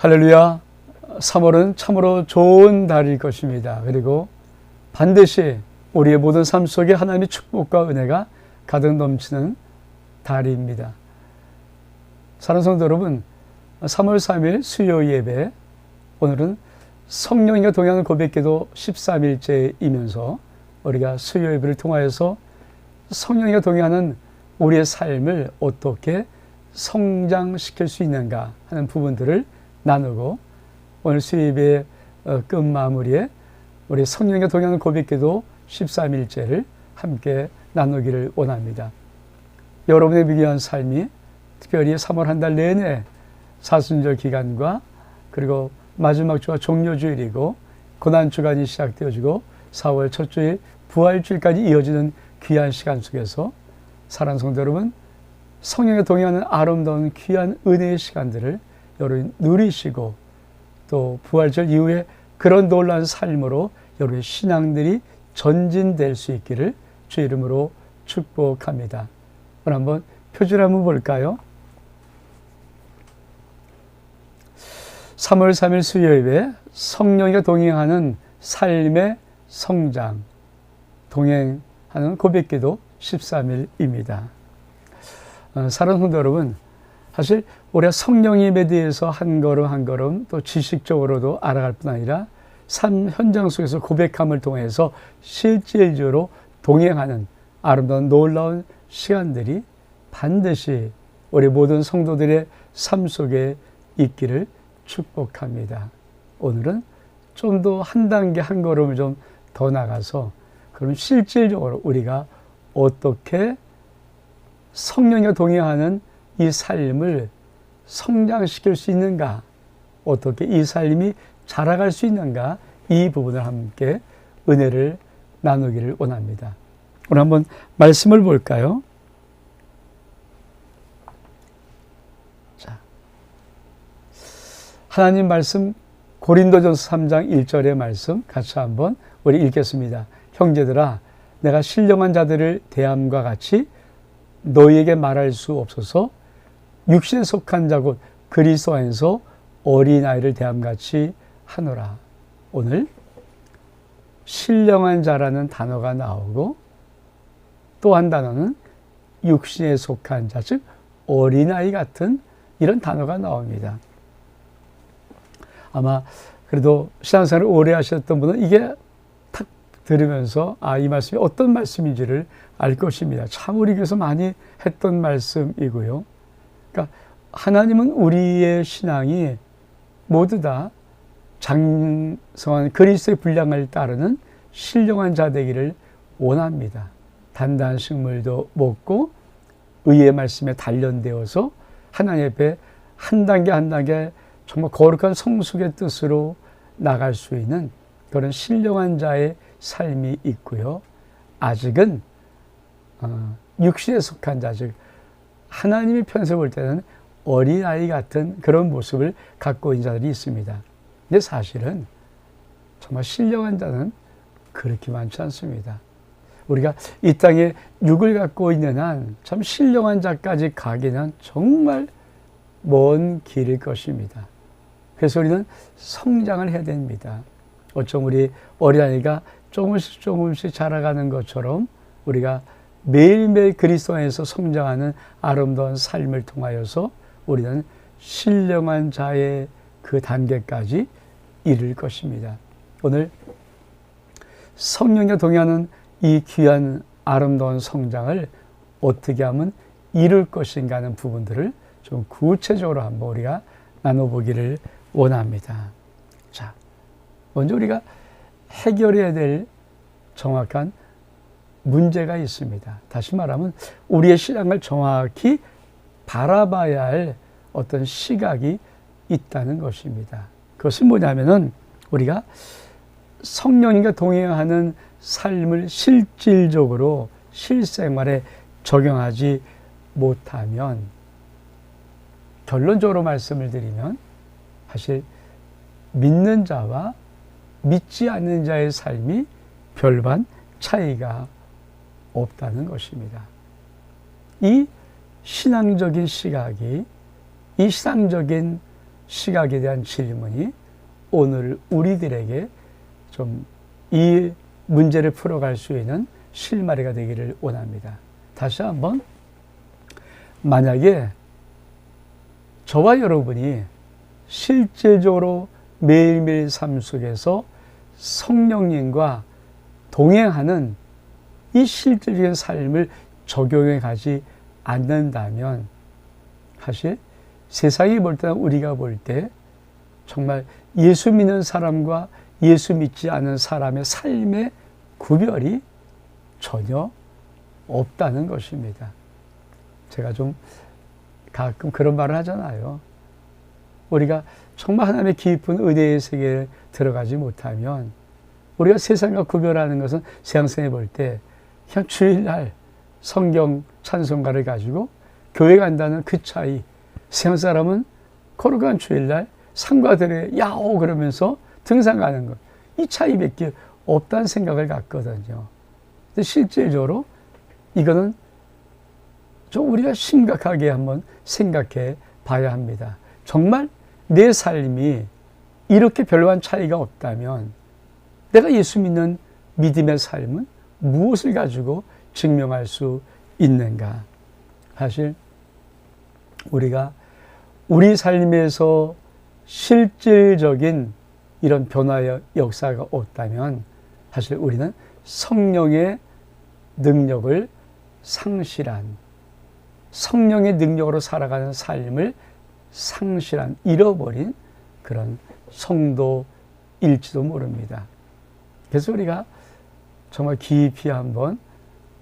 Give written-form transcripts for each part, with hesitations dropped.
할렐루야. 3월은 참으로 좋은 달일 것입니다. 그리고 반드시 우리의 모든 삶 속에 하나님의 축복과 은혜가 가득 넘치는 달입니다. 사랑하는 성도 여러분, 3월 3일 수요 예배, 오늘은 성령님과 동행하는 고백기도 13일째이면서 우리가 수요 예배를 통하여서 성령님과 동행하는 우리의 삶을 어떻게 성장시킬 수 있는가 하는 부분들을 나누고, 오늘 수요 예배의 끝 마무리에 우리 성령님과 동행하는 고백기도 13일째를 함께 나누기를 원합니다. 여러분의 미개한 삶이 특별히 3월 한 달 내내 사순절 기간과 그리고 마지막 주가 종료주일이고 고난주간이 시작되어지고 4월 첫 주일 부활주일까지 이어지는 귀한 시간 속에서 사랑하는 성도 여러분, 성령에 동행하는 아름다운 귀한 은혜의 시간들을 여러분이 누리시고 또 부활절 이후에 그런 놀라운 삶으로 여러분의 신앙들이 전진될 수 있기를 주 이름으로 축복합니다. 오늘 한번 표지를 한번 볼까요? 3월 3일 수요일에 성령과 동행하는 삶의 성장, 동행하는 고백기도 13일입니다. 사랑하는 성도 여러분, 사실 우리가 성령님에 대해서 한 걸음 한 걸음 또 지식적으로도 알아갈 뿐 아니라 삶 현장 속에서 고백함을 통해서 실질적으로 동행하는 아름다운 놀라운 시간들이 반드시 우리 모든 성도들의 삶 속에 있기를 축복합니다. 오늘은 좀 더 한 단계 한 걸음을 좀 더 나가서 그럼 실질적으로 우리가 어떻게 성령과 동행하는 이 삶을 성장시킬 수 있는가, 어떻게 이 삶이 자라갈 수 있는가, 이 부분을 함께 은혜를 나누기를 원합니다. 오늘 한번 말씀을 볼까요? 자, 하나님 말씀 고린도전서 3장 1절의 말씀 같이 한번 우리 읽겠습니다. 형제들아, 내가 신령한 자들을 대함과 같이 너희에게 말할 수 없어서 육신에 속한 자 곧 그리스도 안에서 어린아이를 대함같이 하노라. 오늘 신령한 자라는 단어가 나오고 또 한 단어는 육신에 속한 자, 즉 어린아이 같은 이런 단어가 나옵니다. 아마 그래도 신앙생활을 오래 하셨던 분은 이게 탁 들으면서 이 말씀이 어떤 말씀인지를 알 것입니다. 참 우리 교회에서 많이 했던 말씀이고요. 그러니까 하나님은 우리의 신앙이 모두 다 장성한 그리스도의 분량을 따르는 신령한 자 되기를 원합니다. 단단한 식물도 먹고 의의 말씀에 단련되어서 하나님 앞에 한 단계 한 단계 정말 거룩한 성숙의 뜻으로 나갈 수 있는 그런 신령한 자의 삶이 있고요. 아직은 육신에 속한 자, 즉 하나님의 편에서 볼 때는 어린아이 같은 그런 모습을 갖고 있는 자들이 있습니다. 근데 사실은 정말 신령한 자는 그렇게 많지 않습니다. 우리가 이 땅에 육을 갖고 있는 한 참 신령한 자까지 가기는 정말 먼 길일 것입니다. 그래서 우리는 성장을 해야 됩니다. 어쩜 우리 어린아이가 조금씩 자라가는 것처럼 우리가 매일매일 그리스도 안에서 성장하는 아름다운 삶을 통하여서 우리는 신령한 자의 그 단계까지 이를 것입니다. 오늘 성령과 동행하는 이 귀한 아름다운 성장을 어떻게 하면 이룰 것인가 하는 부분들을 좀 구체적으로 한번 우리가 나눠보기를 원합니다. 자, 먼저 우리가 해결해야 될 정확한 문제가 있습니다. 다시 말하면 우리의 신앙을 정확히 바라봐야 할 어떤 시각이 있다는 것입니다. 그것은 뭐냐면은 우리가 성령님과 동행하는 삶을 실질적으로 실생활에 적용하지 못하면, 결론적으로 말씀을 드리면 사실 믿는 자와 믿지 않는 자의 삶이 별반 차이가 없다는 것입니다. 이 신앙적인 시각이, 이 신앙적인 시각에 대한 질문이 오늘 우리들에게 좀 이 문제를 풀어갈 수 있는 실마리가 되기를 원합니다. 다시 한번, 만약에 저와 여러분이 실제적으로 매일매일 삶 속에서 성령님과 동행하는 이 실질적인 삶을 적용해 가지 않는다면 사실 세상이 볼 때나 우리가 볼 때 정말 예수 믿는 사람과 예수 믿지 않는 사람의 삶의 구별이 전혀 없다는 것입니다. 제가 좀 가끔 그런 말을 하잖아요. 우리가 정말 하나님의 깊은 은혜의 세계에 들어가지 못하면 우리가 세상과 구별하는 것은 세상생에 볼 때 그냥 주일날 성경 찬송가를 가지고 교회 간다는 그 차이, 세상 사람은 거룩한 주일날 산과 들에 야호 그러면서 등산 가는 것, 이 차이밖에 없다는 생각을 갖거든요. 근데 실제적으로 이거는 좀 우리가 심각하게 한번 생각해 봐야 합니다. 정말 내 삶이 이렇게 별반 차이가 없다면 내가 예수 믿는 믿음의 삶은 무엇을 가지고 증명할 수 있는가? 사실 우리가 우리 삶에서 실질적인 이런 변화의 역사가 없다면 사실 우리는 성령의 능력을 상실한, 성령의 능력으로 살아가는 삶을 상실한, 잃어버린 그런 성도일지도 모릅니다. 그래서 우리가 정말 깊이 한번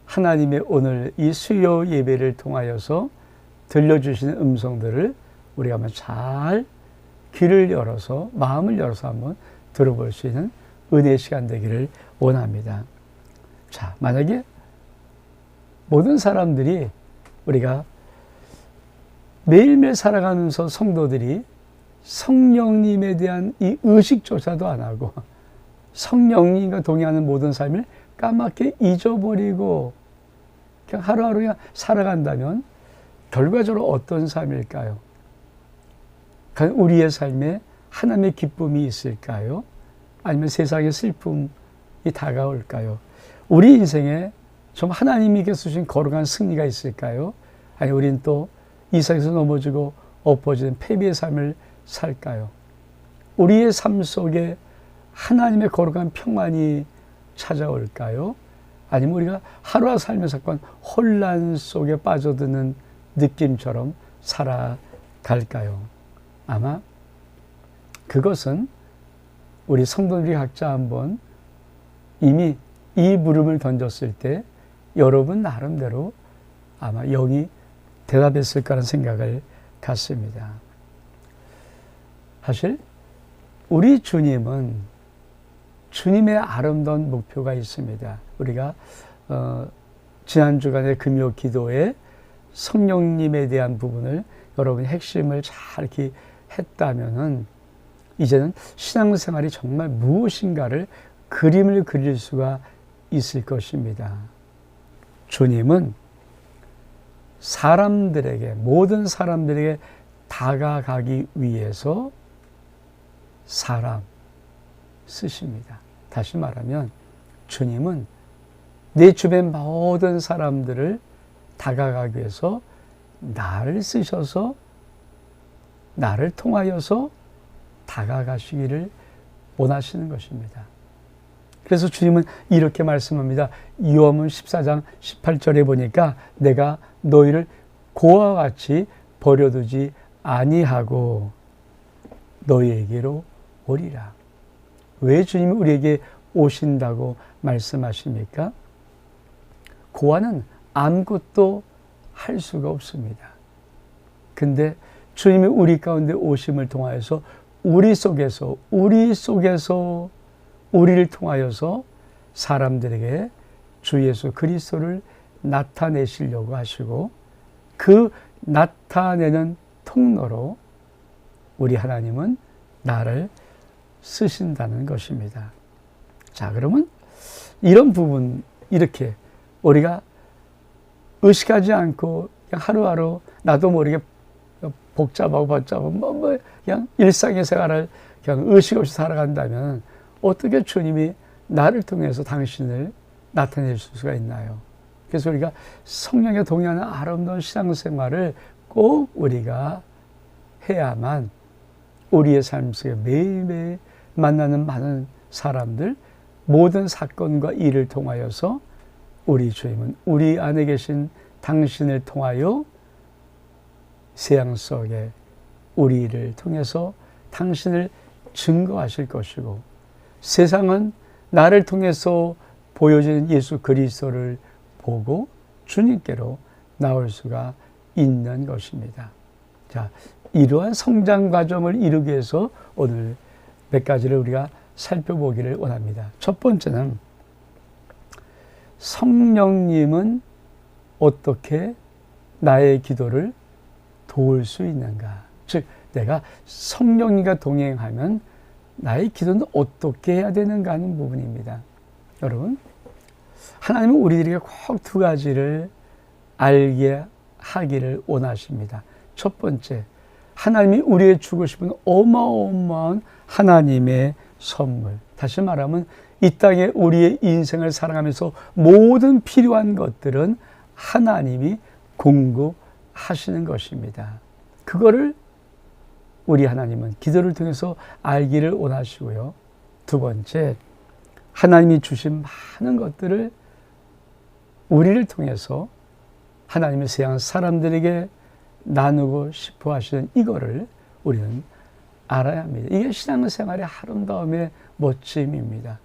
하나님의 오늘 이 수요 예배를 통하여서 들려주시는 음성들을 우리가 한번 잘 귀를 열어서, 마음을 열어서 한번 들어볼 수 있는 은혜의 시간 되기를 원합니다. 자, 만약에 모든 사람들이, 우리가 매일매일 살아가면서 성도들이 성령님에 대한 이 의식조차도 안 하고 성령님과 동행하는 모든 삶을 까맣게 잊어버리고 그냥 하루하루 그냥 살아간다면 결과적으로 어떤 삶일까요? 과연 우리의 삶에 하나님의 기쁨이 있을까요? 아니면 세상의 슬픔이 다가올까요? 우리 인생에 좀 하나님께서 주신 거룩한 승리가 있을까요? 아니 우린 또 이 세상에서 넘어지고 엎어지는 패배의 삶을 살까요? 우리의 삶 속에 하나님의 거룩한 평안이 찾아올까요? 아니면 우리가 하루하루 살면서 혼란 속에 빠져드는 느낌처럼 살아갈까요? 아마 그것은 우리 성도들이 각자 한번 이미 이 물음을 던졌을 때 여러분 나름대로 아마 영이 대답했을 거라는 생각을 갖습니다. 사실 우리 주님은 주님의 아름다운 목표가 있습니다. 우리가 지난 주간의 금요 기도에 성령님에 대한 부분을 여러분이 핵심을 잘 이렇게 했다면은 이제는 신앙생활이 정말 무엇인가를 그림을 그릴 수가 있을 것입니다. 주님은 사람들에게, 모든 사람들에게 다가가기 위해서 사람 쓰십니다. 다시 말하면 주님은 내 주변 모든 사람들을 다가가기 위해서 나를 쓰셔서 나를 통하여서 다가가시기를 원하시는 것입니다. 그래서 주님은 이렇게 말씀합니다. 요한복음 14장 18절에 보니까 내가 너희를 고와 같이 버려두지 아니하고 너희에게로 오리라. 왜 주님이 우리에게 오신다고 말씀하십니까? 고아는 아무것도 할 수가 없습니다. 근데 주님이 우리 가운데 오심을 통하여서 우리 속에서 우리를 통하여서 사람들에게 주 예수 그리스도를 나타내시려고 하시고 그 나타내는 통로로 우리 하나님은 나를 쓰신다는 것입니다. 자, 그러면 이런 부분 이렇게 우리가 의식하지 않고 그냥 하루하루 나도 모르게 복잡하고 그냥 일상의 생활을 그냥 의식 없이 살아간다면 어떻게 주님이 나를 통해서 당신을 나타낼 수가 있나요? 그래서 우리가 성령에 동의하는 아름다운 신앙생활을 꼭 우리가 해야만 우리의 삶 속에 매일매일 만나는 많은 사람들, 모든 사건과 일을 통하여서 우리 주님은 우리 안에 계신 당신을 통하여 세상 속에 우리를 통해서 당신을 증거하실 것이고, 세상은 나를 통해서 보여지는 예수 그리스도를 보고 주님께로 나올 수가 있는 것입니다. 자, 이러한 성장 과정을 이루기 위해서 오늘 몇 가지를 우리가 살펴보기를 원합니다. 첫 번째는 성령님은 어떻게 나의 기도를 도울 수 있는가? 즉, 내가 성령님과 동행하면 나의 기도는 어떻게 해야 되는가 하는 부분입니다. 여러분, 하나님은 우리들에게 꼭 두 가지를 알게 하기를 원하십니다. 첫 번째, 하나님이 우리에게 주고 싶은 어마어마한 하나님의 선물. 다시 말하면 이 땅에 우리의 인생을 살아가면서 모든 필요한 것들은 하나님이 공급하시는 것입니다. 그거를 우리 하나님은 기도를 통해서 알기를 원하시고요. 두 번째, 하나님이 주신 많은 것들을 우리를 통해서 하나님의 세상 사람들에게 나누고 싶어 하시는 이거를 우리는 알아야 합니다. 이게 신앙생활의 아름다움의 멋짐입니다.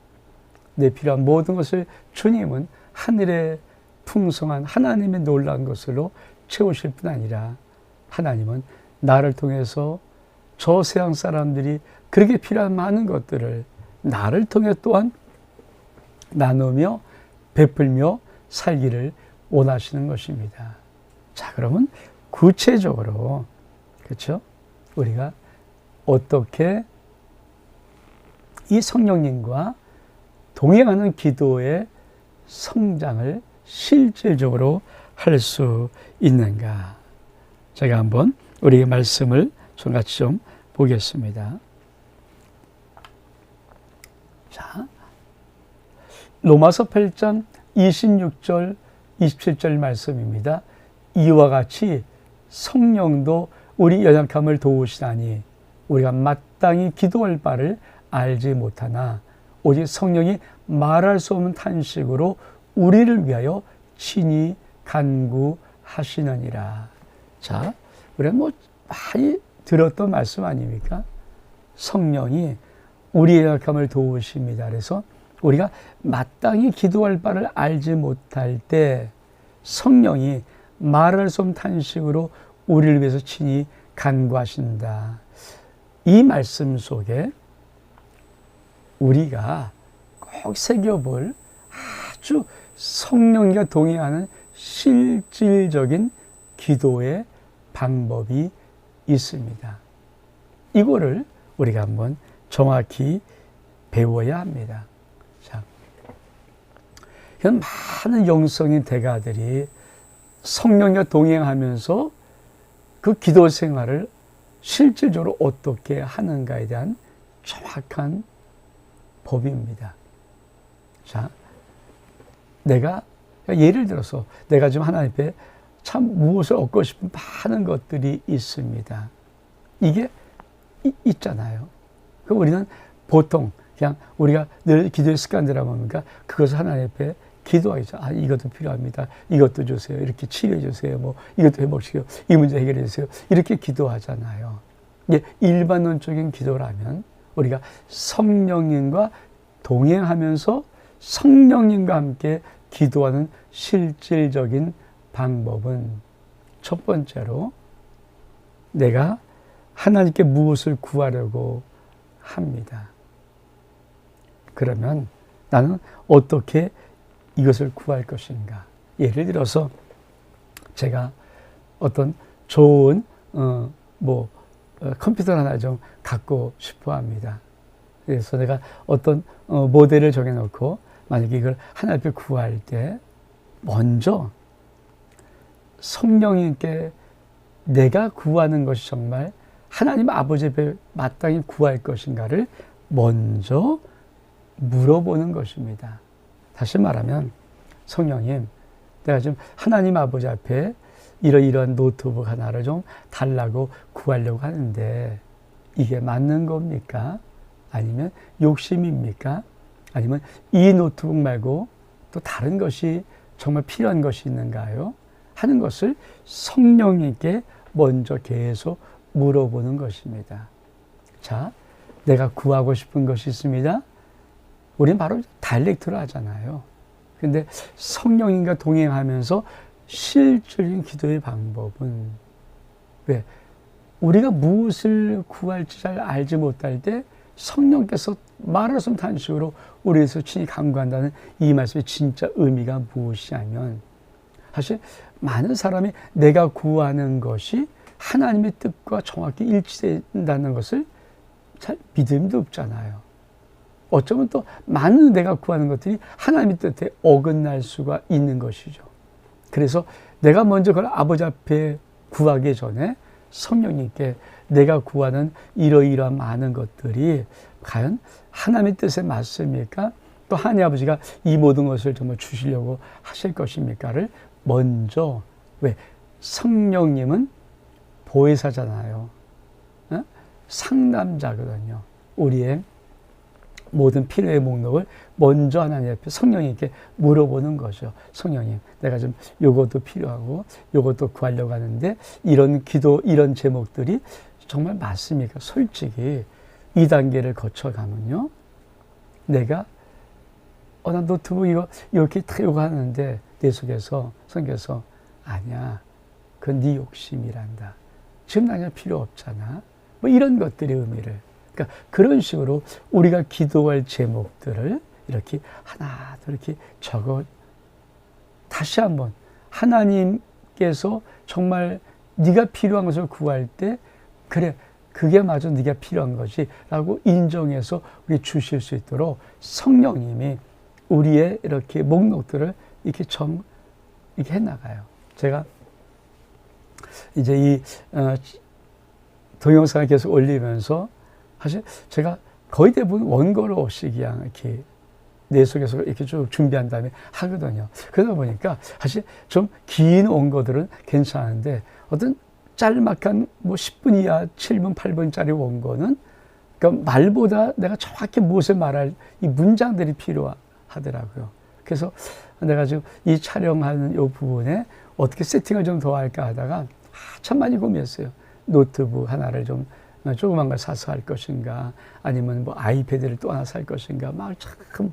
내 필요한 모든 것을 주님은 하늘의 풍성한 하나님의 놀라운 것으로 채우실 뿐 아니라 하나님은 나를 통해서 저 세상 사람들이 그렇게 필요한 많은 것들을 나를 통해 또한 나누며 베풀며 살기를 원하시는 것입니다. 자, 그러면 구체적으로, 그렇죠? 우리가 어떻게 이 성령님과 동행하는 기도의 성장을 실질적으로 할 수 있는가? 제가 한번 우리의 말씀을 같이 좀 보겠습니다. 자, 로마서 8장 26절, 27절 말씀입니다. 이와 같이 성령도 우리 연약함을 도우시다니 우리가 마땅히 기도할 바를 알지 못하나 오직 성령이 말할 수 없는 탄식으로 우리를 위하여 친히 간구하시느니라. 자, 우리가 많이 들었던 말씀 아닙니까? 성령이 우리의 연약함을 도우십니다. 그래서 우리가 마땅히 기도할 바를 알지 못할 때 성령이 말할 수 없는 탄식으로 우리를 위해서 친히 간구하신다. 이 말씀 속에 우리가 꼭 새겨볼 아주 성령과 동행하는 실질적인 기도의 방법이 있습니다. 이거를 우리가 한번 정확히 배워야 합니다. 자, 많은 영성인 대가들이 성령과 동행하면서 그 기도 생활을 실질적으로 어떻게 하는가에 대한 정확한 법입니다. 자, 내가 예를 들어서 내가 지금 하나님 앞에 참 무엇을 얻고 싶은 많은 것들이 있습니다. 이게 있잖아요. 그럼 우리는 보통 그냥 우리가 늘 기도의 습관들이라 뭡니까? 그것을 하나님 앞에 기도하겠죠. 아, 이것도 필요합니다. 이것도 주세요. 이렇게 치료해 주세요. 뭐 이것도 회복시켜요. 이 문제 해결해 주세요. 이렇게 기도하잖아요. 이게 일반론적인 기도라면 우리가 성령님과 동행하면서 성령님과 함께 기도하는 실질적인 방법은 첫 번째로 내가 하나님께 무엇을 구하려고 합니다. 그러면 나는 어떻게 이것을 구할 것인가? 예를 들어서 제가 어떤 좋은 컴퓨터 하나 좀 갖고 싶어 합니다. 그래서 내가 어떤 모델을 정해놓고 만약에 이걸 하나님 앞에 구할 때 먼저 성령님께 내가 구하는 것이 정말 하나님 아버지 앞에 마땅히 구할 것인가를 먼저 물어보는 것입니다. 다시 말하면 성령님, 내가 지금 하나님 아버지 앞에 이러이러한 노트북 하나를 좀 달라고 구하려고 하는데 이게 맞는 겁니까? 아니면 욕심입니까? 아니면 이 노트북 말고 또 다른 것이 정말 필요한 것이 있는가요? 하는 것을 성령님께 먼저 계속 물어보는 것입니다. 자, 내가 구하고 싶은 것이 있습니다. 우리는 바로 다이렉트로 하잖아요. 근데 성령님과 동행하면서 실질적인 기도의 방법은 왜? 우리가 무엇을 구할지 잘 알지 못할 때 성령께서 말하신 단식으로 우리에서 친히 간구한다는 이 말씀의 진짜 의미가 무엇이냐면 사실 많은 사람이 내가 구하는 것이 하나님의 뜻과 정확히 일치된다는 것을 잘 믿음도 없잖아요. 어쩌면 또 많은 내가 구하는 것들이 하나님의 뜻에 어긋날 수가 있는 것이죠. 그래서 내가 먼저 그걸 아버지 앞에 구하기 전에 성령님께 내가 구하는 이러이러한 많은 것들이 과연 하나님의 뜻에 맞습니까? 또 하나님 아버지가 이 모든 것을 정말 주시려고 하실 것입니까를 먼저, 왜? 성령님은 보혜사잖아요. 어? 상담자거든요. 우리의 모든 필요의 목록을 먼저 하나님 앞에 성령님께 물어보는 거죠. 성령님, 내가 좀 요것도 필요하고 요것도 구하려고 하는데 이런 기도, 이런 제목들이 정말 맞습니까? 솔직히 이 단계를 거쳐가면요, 내가 난 노트북 이거 이렇게 다 요거 하는데 내 속에서 성경에서 아니야, 그건 네 욕심이란다. 지금 당장 필요 없잖아. 뭐 이런 것들의 의미를, 그러니까 그런 식으로 우리가 기도할 제목들을 이렇게 하나 더 이렇게 적어 다시 한번 하나님께서 정말 네가 필요한 것을 구할 때 그래, 그게 마저 네가 필요한 것이라고 인정해서 우리 주실 수 있도록 성령님이 우리의 이렇게 목록들을 이렇게 이렇게 해나가요. 제가 이제 이 동영상을 계속 올리면서 사실 제가 거의 대부분 원고를 없이 그냥 이렇게 내 속에서 이렇게 쭉 준비한 다음에 하거든요. 그러다 보니까 사실 좀 긴 원고들은 괜찮은데 어떤 짤막한 뭐 10분 이하 7분, 8분짜리 원고는 그러니까 말보다 내가 정확히 무엇을 말할 이 문장들이 필요하더라고요. 그래서 내가 지금 이 촬영하는 이 부분에 어떻게 세팅을 좀 더 할까 하다가 참 많이 고민했어요. 노트북 하나를 좀 조그만 걸 사서 할 것인가, 아니면 뭐 아이패드를 또 하나 살 것인가, 막 참.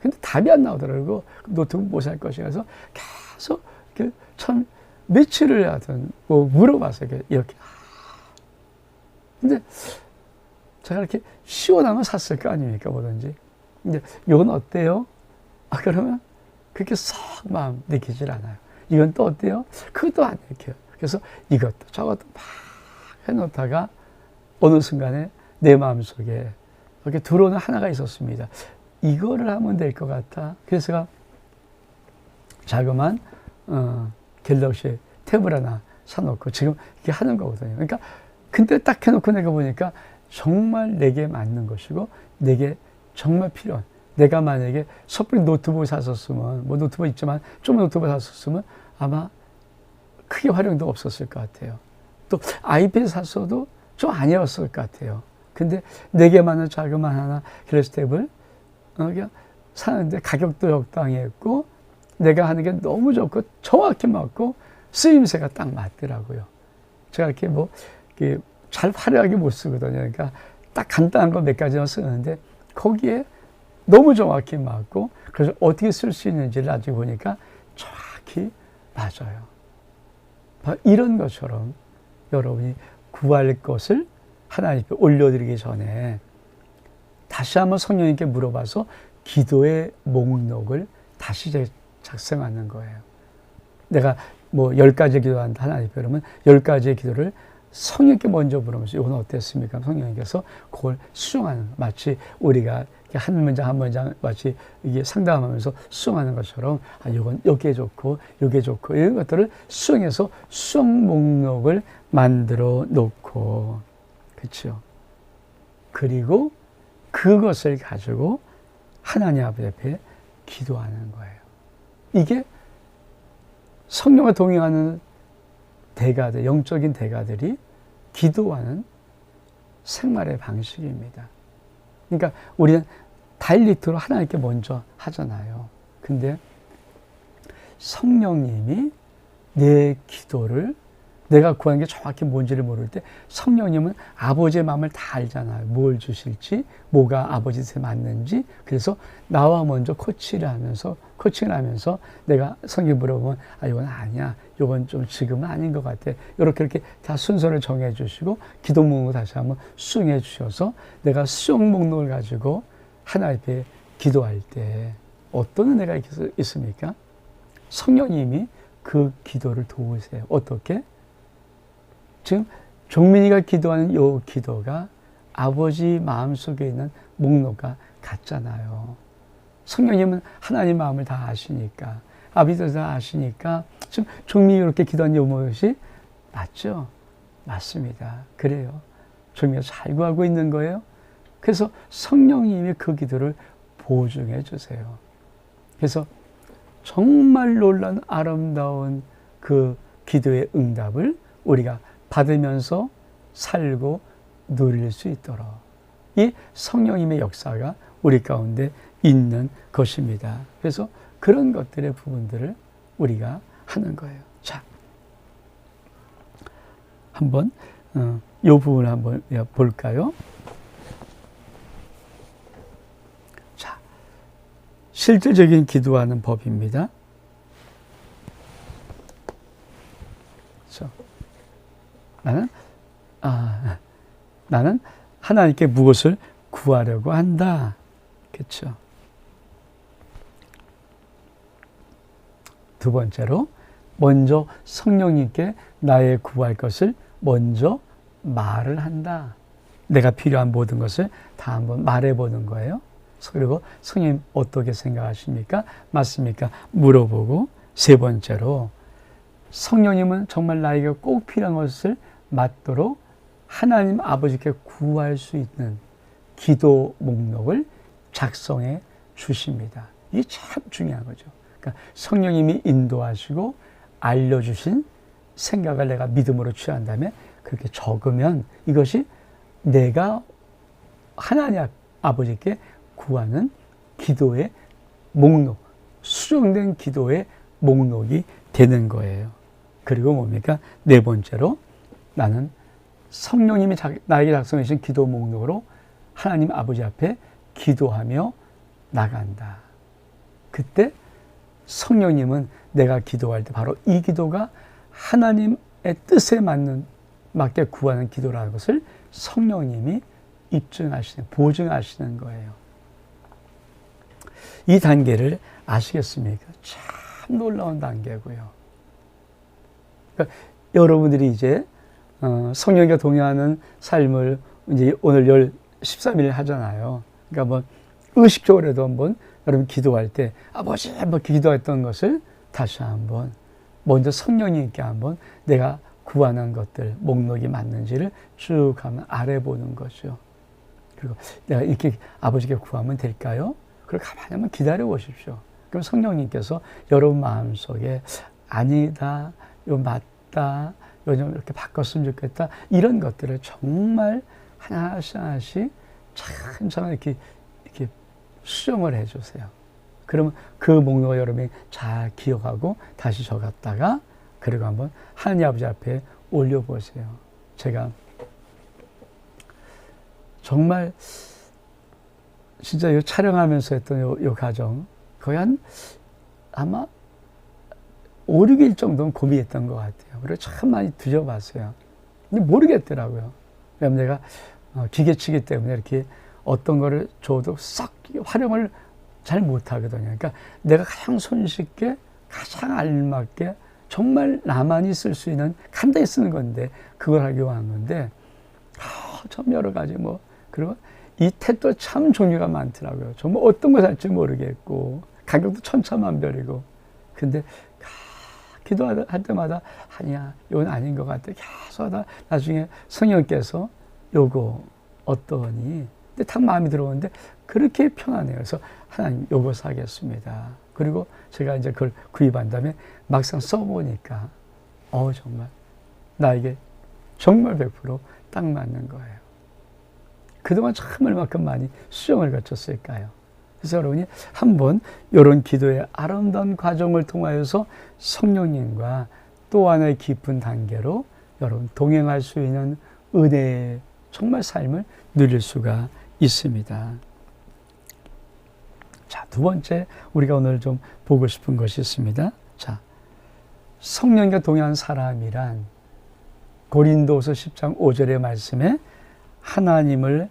근데 답이 안 나오더라고. 노트북 뭐 살 것인가 해서 계속 참 며칠을 하든 뭐 물어봐서 이렇게. 근데 제가 이렇게 시원하면 샀을 거 아닙니까, 뭐든지. 근데 이건 어때요? 그러면 그렇게 썩 마음 느끼질 않아요. 이건 또 어때요? 그것도 안 느껴요. 그래서 이것도 저것도 막 해놓다가 어느 순간에 내 마음속에 이렇게 들어오는 하나가 있었습니다. 이거를 하면 될 것 같아. 그래서 제가 자그만 갤럭시 탭을 하나 사놓고 지금 이렇게 하는 거거든요. 그러니까 근데 딱 해놓고 내가 보니까 정말 내게 맞는 것이고 내게 정말 필요한, 내가 만약에 섣불리 노트북을 샀었으면, 뭐 노트북 있지만 좀 노트북을 샀었으면 아마 크게 활용도 없었을 것 같아요. 또 아이패드 샀어도 좀 아니었을 것 같아요. 근데 내게 맞는 자그마한 하나 갤럭시 탭을 그냥 사는데 가격도 적당했고 내가 하는 게 너무 좋고 정확히 맞고 쓰임새가 딱 맞더라고요. 제가 이렇게 뭐 이렇게 잘 화려하게 못 쓰거든요. 그러니까 딱 간단한 거 몇 가지만 쓰는데 거기에 너무 정확히 맞고, 그래서 어떻게 쓸 수 있는지를 나중에 보니까 정확히 맞아요. 이런 것처럼 여러분이 구할 것을 하나님께 올려드리기 전에 다시 한번 성령님께 물어봐서 기도의 목록을 다시 작성하는 거예요. 내가 뭐 10가지 기도한다 하나님께, 그러면 10가지의 기도를 성령께 먼저 물으면서 이건 어땠습니까? 성령님께서 그걸 수정하는, 마치 우리가 한 문장 한 문장 마치 이게 상담하면서 수정하는 것처럼 이건 여기에 좋고 여기에 좋고 이런 것들을 수정해서 수정 목록을 만들어 놓고, 그렇죠? 그리고 그것을 가지고 하나님 아버지 앞에 기도하는 거예요. 이게 성령과 동행하는 대가들, 영적인 대가들이 기도하는 생활의 방식입니다. 그러니까 우리는 다일리트로 하나님께 먼저 하잖아요. 근데 성령님이 내 기도를, 내가 구하는 게 정확히 뭔지를 모를 때 성령님은 아버지의 마음을 다 알잖아요. 뭘 주실지, 뭐가 아버지한테 맞는지. 그래서 나와 먼저 코칭을 하면서 내가 성경 물어보면 이건 아니야, 이건 좀 지금은 아닌 것 같아, 이렇게 다 순서를 정해 주시고 기도 목록을 다시 한번 수정해 주셔서 내가 수정 목록을 가지고 하나님 앞에 기도할 때 어떤 은혜가 있습니까? 성령님이 그 기도를 도우세요. 어떻게? 지금 종민이가 기도하는 이 기도가 아버지 마음속에 있는 목록과 같잖아요. 성령님은 하나님 마음을 다 아시니까, 아버지도 다 아시니까 지금 종민이 이렇게 기도한 이 모습이 맞죠? 맞습니다. 그래요. 종민이가 잘 구하고 있는 거예요. 그래서 성령님이 그 기도를 보증해 주세요. 그래서 정말 놀라운 아름다운 그 기도의 응답을 우리가 받으면서 살고 누릴 수 있도록 이 성령님의 역사가 우리 가운데 있는 것입니다. 그래서 그런 것들의 부분들을 우리가 하는 거예요. 자, 한번 이 부분을 한번 볼까요? 자, 실질적인 기도하는 법입니다. 그렇죠? 나는 하나님께 무엇을 구하려고 한다. 그렇죠? 두 번째로 먼저 성령님께 나의 구할 것을 먼저 말을 한다. 내가 필요한 모든 것을 다 한번 말해보는 거예요. 그리고 성령님 어떻게 생각하십니까? 맞습니까? 물어보고, 세 번째로 성령님은 정말 나에게 꼭 필요한 것을 맞도록 하나님 아버지께 구할 수 있는 기도 목록을 작성해 주십니다. 이게 참 중요한 거죠. 그러니까 성령님이 인도하시고 알려주신 생각을 내가 믿음으로 취한 다음에 그렇게 적으면 이것이 내가 하나님 아버지께 구하는 기도의 목록, 수정된 기도의 목록이 되는 거예요. 그리고 뭡니까? 네 번째로 나는 성령님이 나에게 작성해 주신 기도 목록으로 하나님 아버지 앞에 기도하며 나간다. 그때 성령님은 내가 기도할 때 바로 이 기도가 하나님의 뜻에 맞게 구하는 기도라는 것을 성령님이 보증하시는 거예요. 이 단계를 아시겠습니까? 참 놀라운 단계고요. 그러니까 여러분들이 이제 성령과 동행하는 삶을 이제 오늘 13일 하잖아요. 그러니까 뭐 의식적으로도 한번 여러분 기도할 때 아버지 한번 기도했던 것을 다시 한번 먼저 성령님께 한번 내가 구하는 것들 목록이 맞는지를 쭉 한번 알아보는 거죠. 그리고 내가 이렇게 아버지께 구하면 될까요? 그리고 가만히 한번 기다려 보십시오. 그럼 성령님께서 여러분 마음속에 아니다, 이거 맞다, 이거 좀 이렇게 바꿨으면 좋겠다, 이런 것들을 정말 하나씩 천천히 이렇게 수정을 해주세요. 그러면 그 목록을 여러분이 잘 기억하고 다시 적었다가 그리고 한번 하나님 아버지 앞에 올려보세요. 제가 정말 진짜 이 촬영하면서 했던 이 과정 거의 아마 5, 6일 정도는 고민했던 것 같아요. 그리고 참 많이 뒤져봤어요. 근데 모르겠더라고요. 왜냐면 내가 기계치기 때문에 이렇게 어떤 거를 줘도 싹 활용을 잘 못하거든요. 그러니까 내가 가장 손쉽게, 가장 알맞게 정말 나만이 쓸 수 있는 간단히 쓰는 건데 그걸 하기 위한 건데 참 여러 가지 뭐 그리고 이 탭도 참 종류가 많더라고요. 정말 어떤 거 살지 모르겠고 가격도 천차만별이고 근데 기도할 때마다 아니야 이건 아닌 것 같아 계속 하다 나중에 성령께서 요거 어떠니 근데 딱 마음이 들어오는데 그렇게 편하네요. 그래서 하나님 요거 사겠습니다. 그리고 제가 이제 그걸 구입한 다음에 막상 써보니까 정말 나에게 정말 100% 딱 맞는 거예요. 그동안 참 얼마큼 많이 수정을 거쳤을까요? 그래서 여러분이 한번 이런 기도의 아름다운 과정을 통하여서 성령님과 또 하나의 깊은 단계로 여러분 동행할 수 있는 은혜의 정말 삶을 누릴 수가 있습니다. 자, 두 번째 우리가 오늘 좀 보고 싶은 것이 있습니다. 자, 성령과 동행한 사람이란 고린도서 10장 5절의 말씀에 하나님을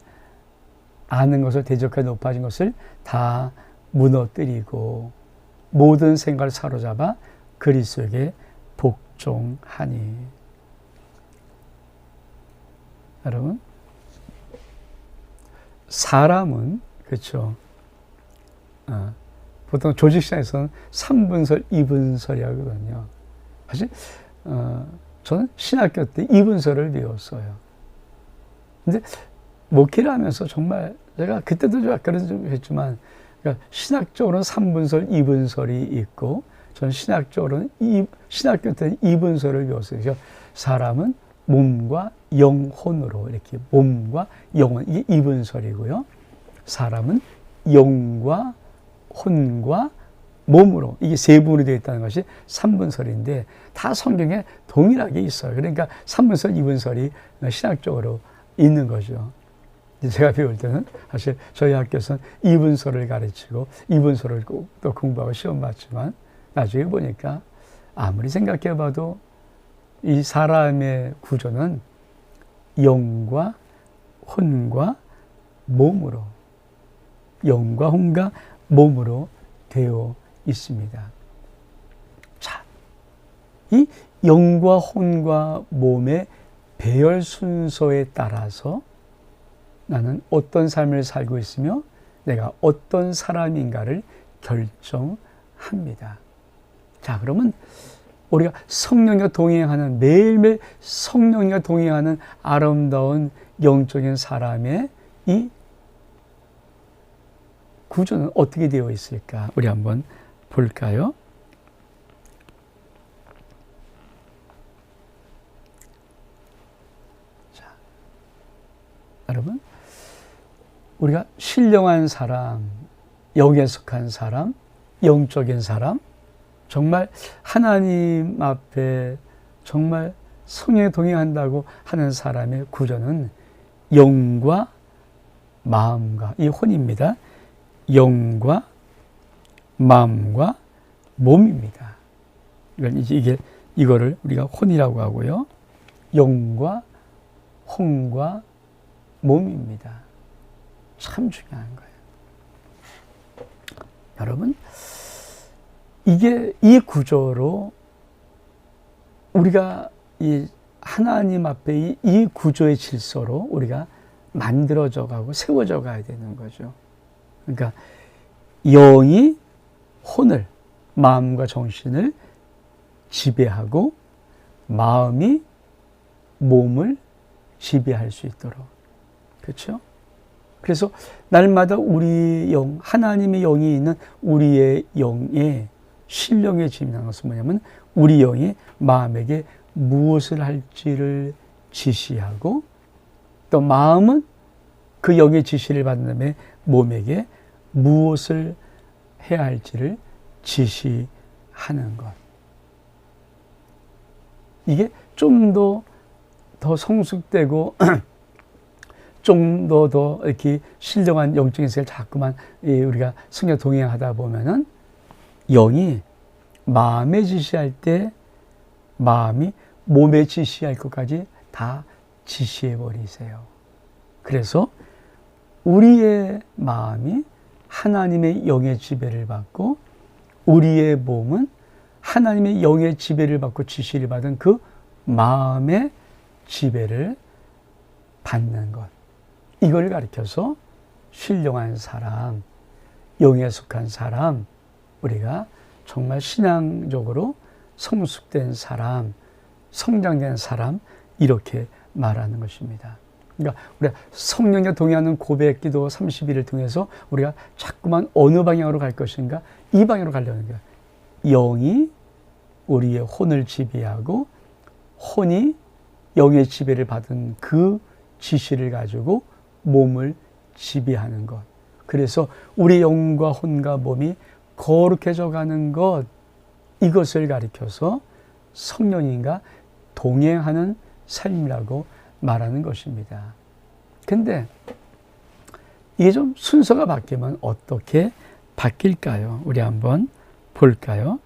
아는 것을 대적하여 높아진 것을 다 무너뜨리고 모든 생각을 사로잡아 그리스도에게 복종하니. 여러분, 사람은 그렇죠. 보통 조직시장에서는 3분설, 2분설이 하거든요. 사실 저는 신학교 때 2분설을 배웠어요. 근데 목회를 하면서 정말 제가 그때도 약간 좀 했지만 그러니까 신학적으로는 3분설, 2분설이 있고 저는 신학적으로는 신학교 때는 2분설을 배웠어요. 그래서 사람은 몸과 영혼으로 이렇게 몸과 영혼 이게 2분설이고요. 사람은 영과 혼과 몸으로 이게 세 부분이 되어 있다는 것이 3분설인데 다 성경에 동일하게 있어요. 그러니까 3분설, 2분설이 신학적으로 있는 거죠. 제가 배울 때는 사실 저희 학교에서는 2분설을 가르치고 2분설을 또 공부하고 시험 봤지만 나중에 보니까 아무리 생각해 봐도 이 사람의 구조는 영과 혼과 몸으로 영과 혼과 몸으로 되어 있습니다. 자, 이 영과 혼과 몸의 배열 순서에 따라서 나는 어떤 삶을 살고 있으며 내가 어떤 사람인가를 결정합니다. 자, 그러면 우리가 성령과 동행하는 매일매일 성령과 동행하는 아름다운 영적인 사람의 이 구조는 어떻게 되어 있을까? 우리 한번 볼까요? 자, 여러분, 우리가 신령한 사람, 영에 속한 사람, 영적인 사람, 정말 하나님 앞에 정말 성령에 동행한다고 하는 사람의 구조는 영과 마음과 이 혼입니다. 영과 마음과 몸입니다. 이거를 우리가 혼이라고 하고요. 영과 혼과 몸입니다. 참 중요한 거예요. 여러분, 이 구조로 우리가 이 하나님 앞에 이 구조의 질서로 우리가 만들어져 가고 세워져 가야 되는 거죠. 그러니까 영이 혼을, 마음과 정신을 지배하고 마음이 몸을 지배할 수 있도록. 그렇죠? 그래서 날마다 우리 영, 하나님의 영이 있는 우리의 영에 신령에 지민한 것은 뭐냐면 우리 영이 마음에게 무엇을 할지를 지시하고 또 마음은 그 영의 지시를 받은 다음에 몸에게 무엇을 해야 할지를 지시하는 것. 이게 좀 더 성숙되고 좀 더 이렇게 신령한 영적인 세계를 자꾸만 우리가 성령 동행하다 보면은 영이 마음에 지시할 때 마음이 몸에 지시할 것까지 다 지시해 버리세요. 그래서 우리의 마음이 하나님의 영의 지배를 받고 우리의 몸은 하나님의 영의 지배를 받고 지시를 받은 그 마음의 지배를 받는 것. 이걸 가리켜서 신령한 사람, 영에 속한 사람, 우리가 정말 신앙적으로 성숙된 사람, 성장된 사람, 이렇게 말하는 것입니다. 그러니까 우리가 성령에 동의하는 고백 기도 30일을 통해서 우리가 자꾸만 어느 방향으로 갈 것인가? 이 방향으로 가려는 거예요. 영이 우리의 혼을 지배하고 혼이 영의 지배를 받은 그 지시를 가지고 몸을 지배하는 것. 그래서 우리 영과 혼과 몸이 거룩해져 가는 것, 이것을 가리켜서 성령님과 동행하는 삶이라고 말하는 것입니다. 근데 이게 좀 순서가 바뀌면 어떻게 바뀔까요? 우리 한번 볼까요?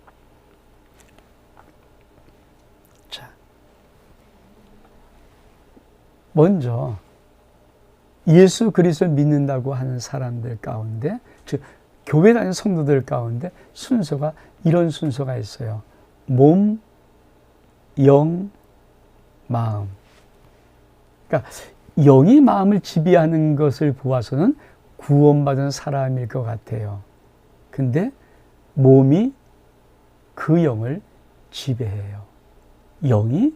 자, 먼저 예수 그리스도를 믿는다고 하는 사람들 가운데, 즉 교회 다니는 성도들 가운데 순서가 이런 순서가 있어요. 몸, 영, 마음. 그러니까 영이 마음을 지배하는 것을 보아서는 구원받은 사람일 것 같아요. 근데 몸이 그 영을 지배해요. 영이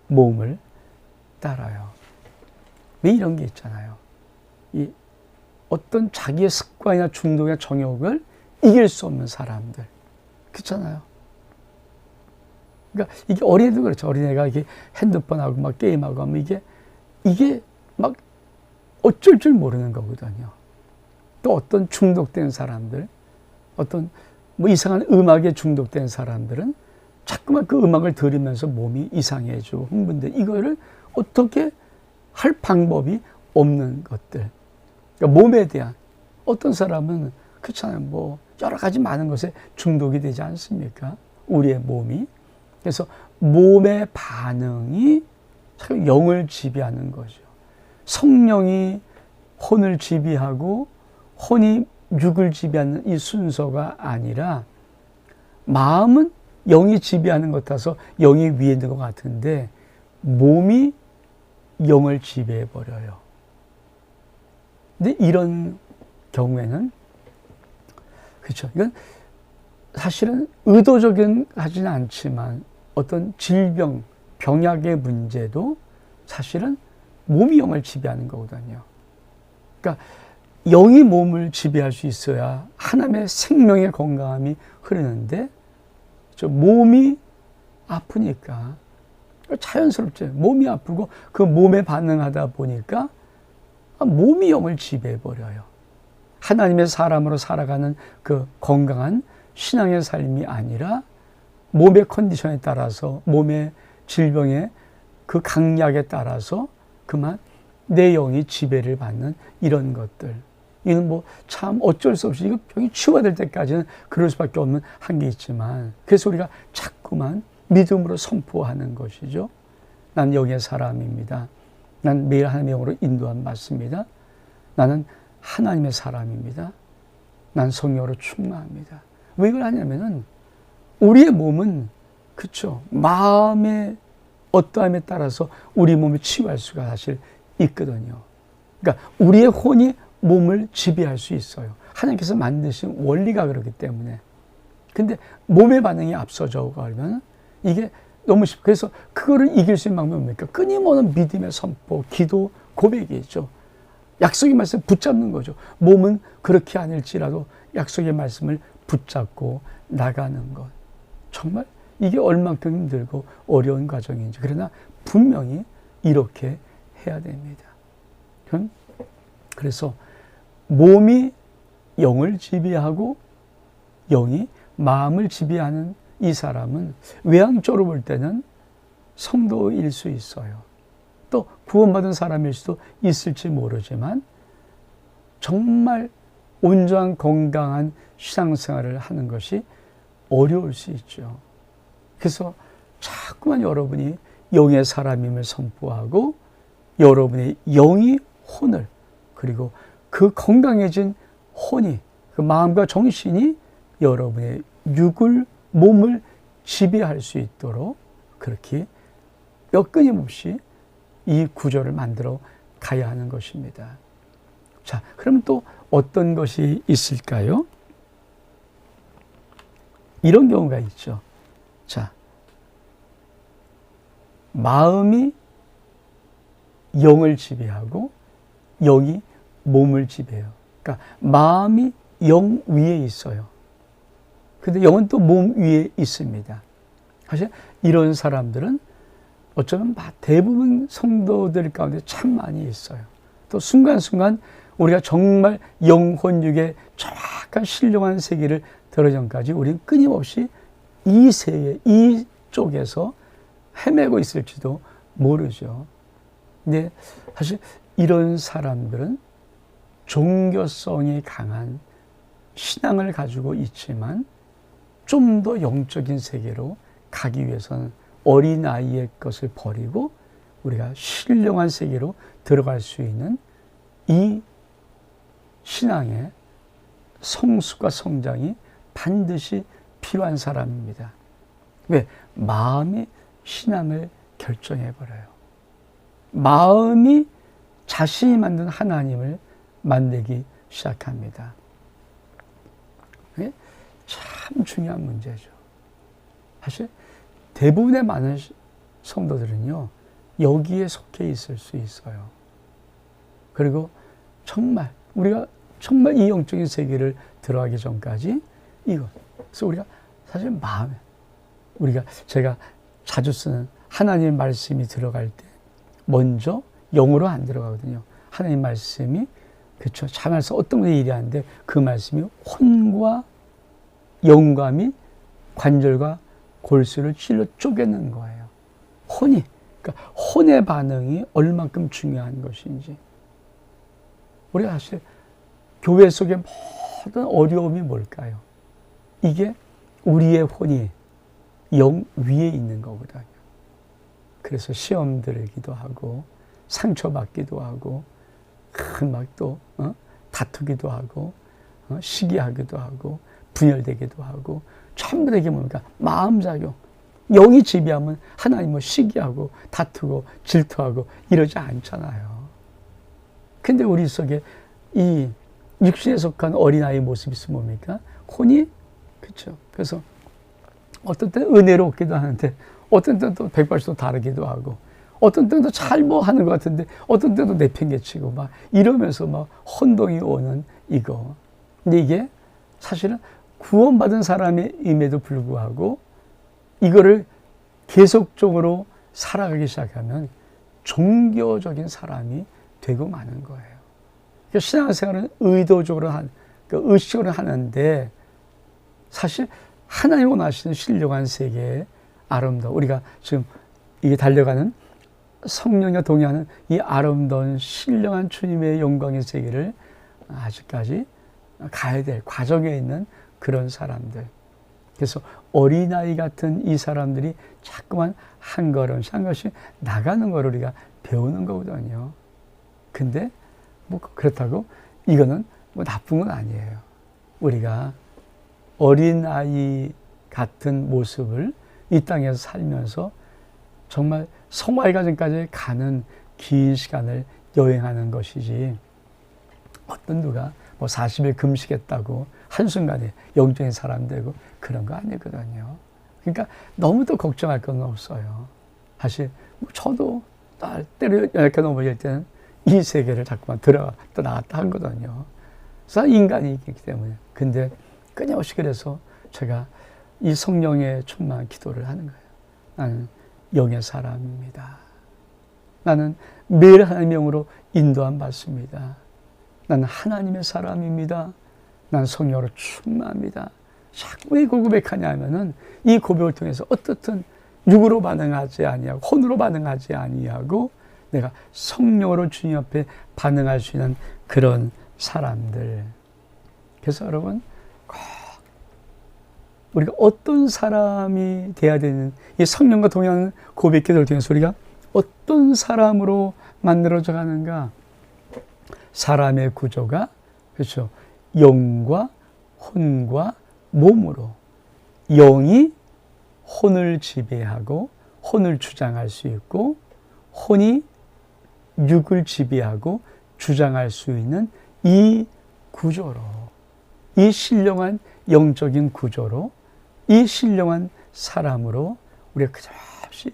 몸을 따라요. 왜 이런 게 있잖아요. 이 어떤 자기의 습관이나 중독이나 정욕을 이길 수 없는 사람들. 그렇잖아요. 그러니까 이게 어린애도 그렇죠. 어린애가 이게 핸드폰하고 막 게임하고 하면 이게 막 어쩔 줄 모르는 거거든요. 또 어떤 중독된 사람들, 어떤 뭐 이상한 음악에 중독된 사람들은 자꾸만 그 음악을 들으면서 몸이 이상해지고 흥분돼. 이거를 어떻게 할 방법이 없는 것들. 그러니까 몸에 대한, 어떤 사람은 그렇잖아요. 뭐 여러 가지 많은 것에 중독이 되지 않습니까? 우리의 몸이. 그래서 몸의 반응이 영을 지배하는 거죠. 성령이 혼을 지배하고 혼이 육을 지배하는 이 순서가 아니라, 마음은 영이 지배하는 것 같아서 영이 위에 있는 것 같은데 몸이 영을 지배해 버려요. 근데 이런 경우에는, 그렇죠. 이건 사실은 의도적인 하지는 않지만 어떤 질병, 병약의 문제도 사실은 몸이 영을 지배하는 거거든요. 그러니까 영이 몸을 지배할 수 있어야 하나님의 생명의 건강함이 흐르는데, 몸이 아프니까 자연스럽죠. 몸이 아프고 그 몸에 반응하다 보니까 몸이 영을 지배해버려요. 하나님의 사람으로 살아가는 그 건강한 신앙의 삶이 아니라 몸의 컨디션에 따라서, 몸의 질병의 그 강약에 따라서 그만 내 영이 지배를 받는 이런 것들. 이는 뭐 참 어쩔 수 없이 이거 병이 치유가 때까지는 그럴 수밖에 없는 한계 있지만, 그래서 우리가 자꾸만 믿음으로 선포하는 것이죠. 난 영의 사람입니다. 난 매일 하나님의 영으로 인도함 받습니다. 나는 하나님의 사람입니다. 난 성령으로 충만합니다. 왜 이걸 하냐면은 우리의 몸은, 그렇죠, 마음의 어떠함에 따라서 우리 몸을 치유할 수가 사실 있거든요. 그러니까 우리의 혼이 몸을 지배할 수 있어요. 하나님께서 만드신 원리가 그렇기 때문에. 근데 몸의 반응이 앞서져 가면 이게 너무 쉽고, 그래서 그거를 이길 수 있는 방법이 뭡니까? 끊임없는 믿음의 선포, 기도, 고백이죠. 약속의 말씀을 붙잡는 거죠. 몸은 그렇게 아닐지라도 약속의 말씀을 붙잡고 나가는 것. 정말 이게 얼만큼 힘들고 어려운 과정인지. 그러나 분명히 이렇게 해야 됩니다. 그래서 몸이 영을 지배하고 영이 마음을 지배하는 이 사람은 외향적으로 볼 때는 성도일 수 있어요. 또 구원받은 사람일 수도 있을지 모르지만 정말 온전한 건강한 신앙생활을 하는 것이 어려울 수 있죠. 그래서 자꾸만 여러분이 영의 사람임을 선포하고 여러분의 영이 혼을, 그리고 그 건강해진 혼이, 그 마음과 정신이 여러분의 육을, 몸을 지배할 수 있도록 그렇게 몇 끊임없이 이 구조를 만들어 가야 하는 것입니다. 자, 그럼 또 어떤 것이 있을까요? 이런 경우가 있죠. 자, 마음이 영을 지배하고 영이 몸을 지배해요. 그러니까 마음이 영 위에 있어요. 근데 영은 또 몸 위에 있습니다. 사실 이런 사람들은 어쩌면 대부분 성도들 가운데 참 많이 있어요. 또 순간순간 우리가 정말 영혼육의 정확한 신령한 세계를 들어전까지 우리는 끊임없이 이 세계, 이 쪽에서 헤매고 있을지도 모르죠. 근데 사실 이런 사람들은 종교성이 강한 신앙을 가지고 있지만 좀 더 영적인 세계로 가기 위해서는 어린아이의 것을 버리고 우리가 신령한 세계로 들어갈 수 있는 이 신앙의 성숙과 성장이 반드시 필요한 사람입니다. 왜? 마음이 신앙을 결정해버려요. 마음이 자신이 만든 하나님을 만들기 시작합니다. 참 중요한 문제죠. 사실 대부분의 많은 성도들은요, 여기에 속해 있을 수 있어요. 그리고 정말 우리가 정말 이 영적인 세계를 들어가기 전까지 이거. 그래서 우리가 사실 마음에 제가 자주 쓰는 하나님 말씀이 들어갈 때 먼저 영으로 안 들어가거든요. 하나님 말씀이 그렇죠. 참 말씀 어떤 분이 일하는데 그 말씀이 혼과 영과 및 관절과 골수를 찔러 쪼개는 거예요. 그러니까 혼의 반응이 얼만큼 중요한 것인지. 우리가 사실 교회 속의 모든 어려움이 뭘까요? 이게 우리의 혼이 영 위에 있는 거거든요. 그래서 시험 들기도 하고 상처받기도 하고 막 또 다투기도 하고 시기하기도 하고 분열되기도 하고 전부 다 이게 뭡니까? 마음작용. 영이 지배하면 하나님 뭐 시기하고 다투고 질투하고 이러지 않잖아요. 근데 우리 속에 이 육신에 속한 어린아이의 모습이 있으면 뭡니까? 혼이, 그렇죠. 그래서 어떤 때는 은혜롭기도 하는데 어떤 때는 또 180도 다르기도 하고 어떤 때는 잘 뭐 하는 것 같은데 어떤 때도 내팽개치고 막 이러면서 막 혼동이 오는 이거. 근데 이게 사실은 구원받은 사람임에도 불구하고 이거를 계속적으로 살아가기 시작하면 종교적인 사람이 되고 마는 거예요. 그러니까 신앙생활은 의도적으로 의식으로 하는데 사실 하나님 원하시는 신령한 세계의 아름다움, 우리가 지금 이게 달려가는 성령과 동의하는 이 아름다운 신령한 주님의 영광의 세계를 아직까지 가야 될 과정에 있는 그런 사람들. 그래서 어린아이 같은 이 사람들이 자꾸만 한 걸음씩 한 걸음씩 나가는 걸 우리가 배우는 거거든요. 근데 뭐 그렇다고 이거는 뭐 나쁜 건 아니에요. 우리가 어린아이 같은 모습을 이 땅에서 살면서 정말 성화의 과정까지 가는 긴 시간을 여행하는 것이지 어떤 누가 뭐 40일 금식했다고 한순간에 영적인 사람 되고 그런 거 아니거든요. 그러니까 너무도 걱정할 건 없어요. 사실 저도 때로 이렇게 넘어질 때는 이 세계를 자꾸만 들어갔다 나갔다 하거든요. 그래서 인간이 있기 때문에. 근데 끊임없이 그래서 제가 이 성령의 충만한 기도를 하는 거예요. 나는 영의 사람입니다. 나는 매일 하나님의 영으로 인도함 받습니다. 나는 하나님의 사람입니다. 나는 성령으로 충만합니다. 자꾸 왜 고백하냐 하면은 이 고백을 통해서 어떻든 육으로 반응하지 아니하고 혼으로 반응하지 아니하고 내가 성령으로 주님 앞에 반응할 수 있는 그런 사람들. 그래서 여러분 꼭 우리가 어떤 사람이 돼야 되는 이 성령과 동행하는 고백 기도를 통해서 우리가 어떤 사람으로 만들어져 가는가. 사람의 구조가 그렇죠. 영과 혼과 몸으로 영이 혼을 지배하고 혼을 주장할 수 있고 혼이 육을 지배하고 주장할 수 있는 이 구조로, 이 신령한 영적인 구조로, 이 신령한 사람으로 우리가 그저없이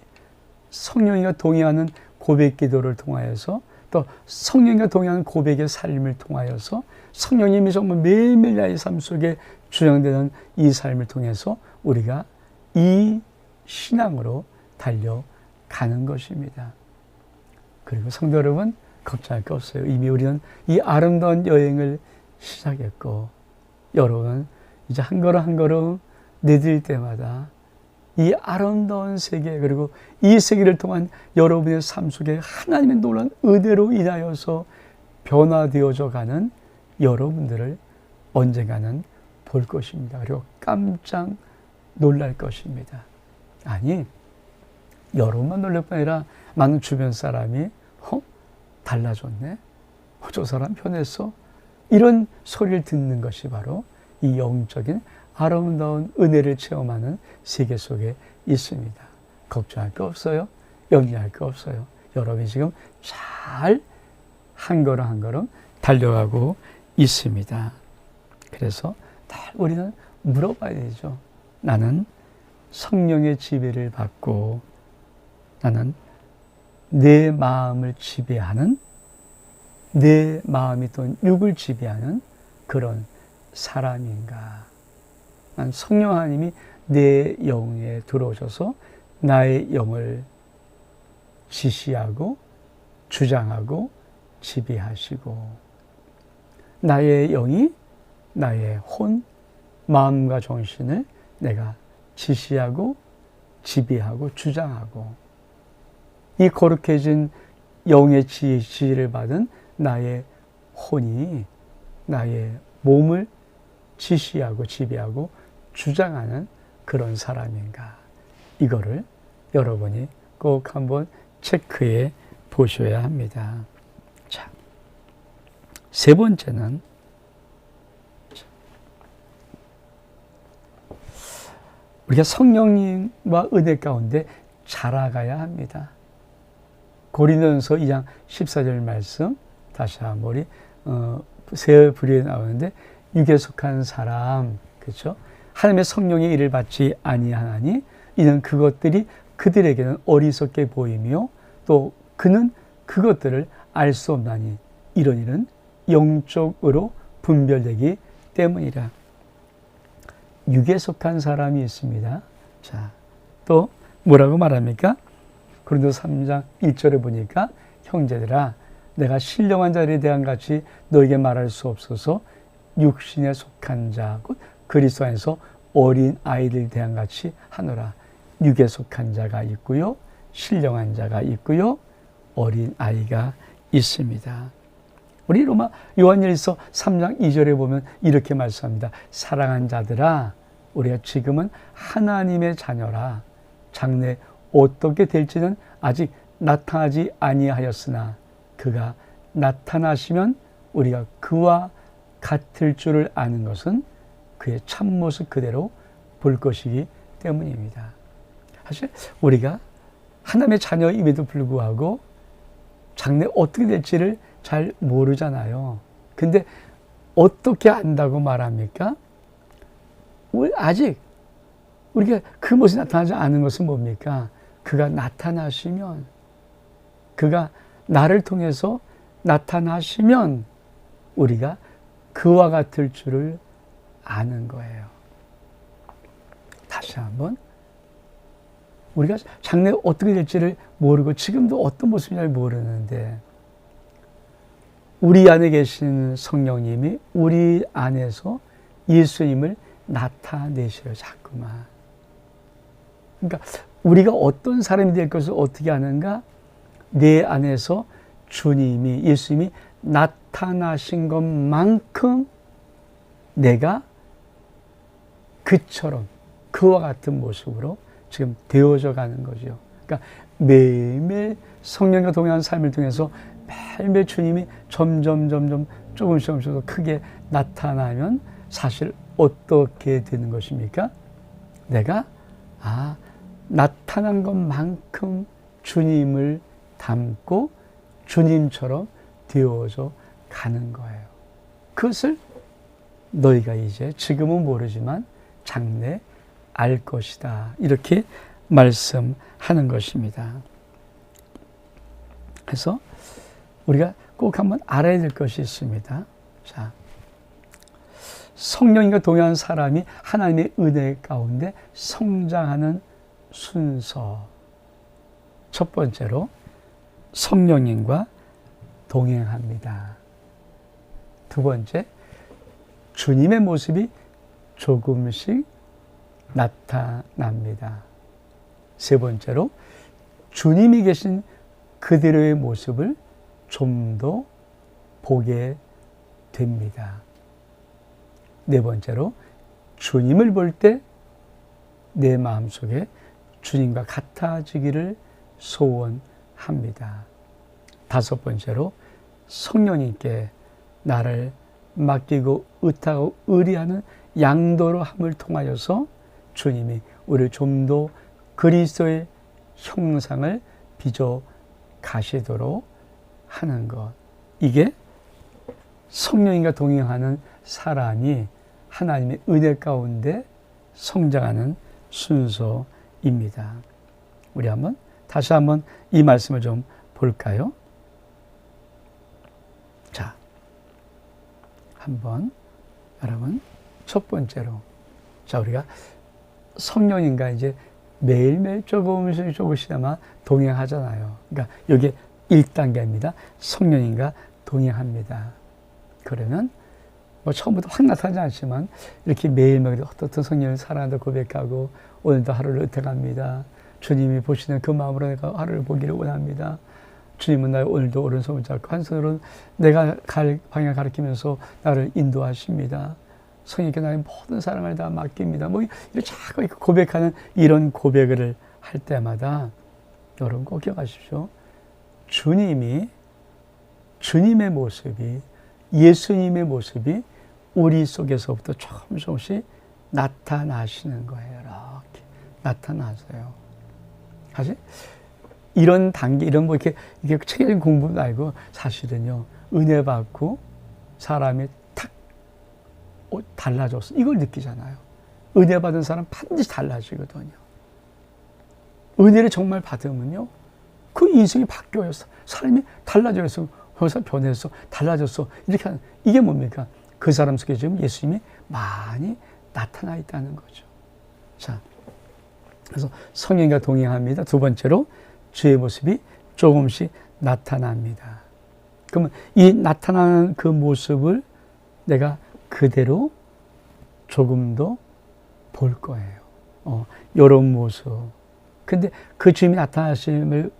성령이가 동의하는 고백 기도를 통하여서 또 성령과 동행하는 고백의 삶을 통하여서 성령님이 정말 매일매일 나의 삶 속에 주장되는 이 삶을 통해서 우리가 이 신앙으로 달려가는 것입니다. 그리고 성도 여러분, 걱정할 게 없어요. 이미 우리는 이 아름다운 여행을 시작했고 여러분은 이제 한 걸음 한 걸음 내딜 때마다 이 아름다운 세계, 그리고 이 세계를 통한 여러분의 삶 속에 하나님의 놀라운 은혜로 인하여서 변화되어져 가는 여러분들을 언젠가는 볼 것입니다. 그리고 깜짝 놀랄 것입니다. 아니, 여러분만 놀랄 뿐 아니라 많은 주변 사람이 달라졌네? 저 사람 변했어? 이런 소리를 듣는 것이 바로 이 영적인 아름다운 은혜를 체험하는 세계 속에 있습니다. 걱정할 거 없어요. 염려할 거 없어요. 여러분이 지금 잘 한 걸음 한 걸음 달려가고 있습니다. 그래서 우리는 물어봐야 되죠. 나는 성령의 지배를 받고 나는 내 마음을 지배하는, 내 마음이 또 육을 지배하는 그런 사람인가? 난 성령 하나님이 내 영에 들어오셔서 나의 영을 지시하고 주장하고 지배하시고 나의 영이 나의 혼, 마음과 정신을 내가 지시하고 지배하고 주장하고 이 거룩해진 영의 지시를 받은 나의 혼이 나의 몸을 지시하고 지배하고 주장하는 그런 사람인가? 이거를 여러분이 꼭 한번 체크해 보셔야 합니다. 자, 세 번째는 우리가 성령님과 은혜 가운데 자라가야 합니다. 고린도전서 2장 14절 말씀 다시 한번 우리 세 부류에 나오는데 육에 속한 사람, 그렇죠? 하나님의 성령의 일을 받지 아니하나니 이는 그것들이 그들에게는 어리석게 보이며 또 그는 그것들을 알 수 없나니 이런 일은 영적으로 분별되기 때문이라. 육에 속한 사람이 있습니다. 자, 또 뭐라고 말합니까? 고린도서 3장 1절에 보니까 형제들아 내가 신령한 자들에 대한 같이 너에게 말할 수 없어서 육신에 속한 자 곧 그리스도 안에서 어린 아이들 대한 같이 하노라. 육에 속한 자가 있고요, 신령한 자가 있고요, 어린 아이가 있습니다. 우리 로마 요한일서 3장 2절에 보면 이렇게 말씀합니다. 사랑한 자들아 우리가 지금은 하나님의 자녀라. 장래 어떻게 될지는 아직 나타나지 아니하였으나 그가 나타나시면 우리가 그와 같을 줄을 아는 것은 그의 참모습 그대로 볼 것이기 때문입니다. 사실 우리가 하나님의 자녀임에도 불구하고 장래 어떻게 될지를 잘 모르잖아요. 근데 어떻게 안다고 말합니까? 아직 우리가 그 모습이 나타나지 않은 것은 뭡니까? 그가 나타나시면, 그가 나를 통해서 나타나시면 우리가 그와 같을 줄을 아는 거예요. 다시 한번, 우리가 장래 어떻게 될지를 모르고 지금도 어떤 모습인지 잘 모르는데 우리 안에 계신 성령님이 우리 안에서 예수님을 나타내셔요. 자꾸만. 그러니까 우리가 어떤 사람이 될 것을 어떻게 아는가? 내 안에서 주님이, 예수님이 나타나신 것만큼 내가 그처럼, 그와 같은 모습으로 지금 되어져 가는 거죠. 그러니까 매일매일 성령과 동행하는 삶을 통해서 매일매일 주님이 점점 조금씩 더 크게 나타나면 사실 어떻게 되는 것입니까? 내가 나타난 것만큼 주님을 닮고 주님처럼 되어져 가는 거예요. 그것을 너희가 이제 지금은 모르지만 장래 알 것이다. 이렇게 말씀하는 것입니다. 그래서 우리가 꼭 한번 알아야 될 것이 있습니다. 자, 성령님과 동행한 사람이 하나님의 은혜 가운데 성장하는 순서. 첫 번째로 성령님과 동행합니다. 두 번째, 주님의 모습이 조금씩 나타납니다. 세 번째로, 주님이 계신 그대로의 모습을 좀 더 보게 됩니다. 네 번째로, 주님을 볼 때 내 마음속에 주님과 같아지기를 소원합니다. 다섯 번째로, 성령님께 나를 맡기고 의탁하고 의리하는 양도로 함을 통하여서 주님이 우리를 좀 더 그리스도의 형상을 빚어 가시도록 하는 것. 이게 성령님과 동행하는 사람이 하나님의 은혜 가운데 성장하는 순서입니다. 우리 다시 한번 이 말씀을 좀 볼까요? 자, 한번 여러분 첫 번째로, 자, 우리가 성령님과 이제 매일매일 조금씩나마 동행하잖아요. 그러니까 이게 1단계입니다. 성령님과 동행합니다. 그러면 처음부터 확 나타나지 않지만 이렇게 매일매일 어떻든 성령을 사랑한다 고백하고, 오늘도 하루를 의탁합니다. 주님이 보시는 그 마음으로 내가 하루를 보기를 원합니다. 주님은 나의 오늘도 오른손을 잡고 한 손으로는 내가 갈 방향을 가리키면서 나를 인도하십니다. 성령께 나의 모든 사랑을 다 맡깁니다. 이렇게 자꾸 고백하는 이런 고백을 할 때마다 여러분 꼭 기억하십시오. 주님의 모습이, 예수님의 모습이 우리 속에서부터 조금씩 나타나시는 거예요. 이렇게 나타나세요. 사실 이런 단계, 이게 체계적인 공부도 아니고, 사실은요, 은혜 받고 사람이 탁 달라졌어. 이걸 느끼잖아요. 은혜 받은 사람 반드시 달라지거든요. 은혜를 정말 받으면요, 그 인생이 바뀌어요. 사람이 달라져서, 벌써 변해서, 달라졌어. 이렇게 하는, 이게 뭡니까? 그 사람 속에 지금 예수님이 많이 나타나 있다는 거죠. 자, 그래서 성령과 동행합니다. 두 번째로, 주의 모습이 조금씩 나타납니다. 그러면 이 나타나는 그 모습을 내가 그대로 조금 더 볼 거예요. 이런 모습. 근데 그 주님이 나타나심을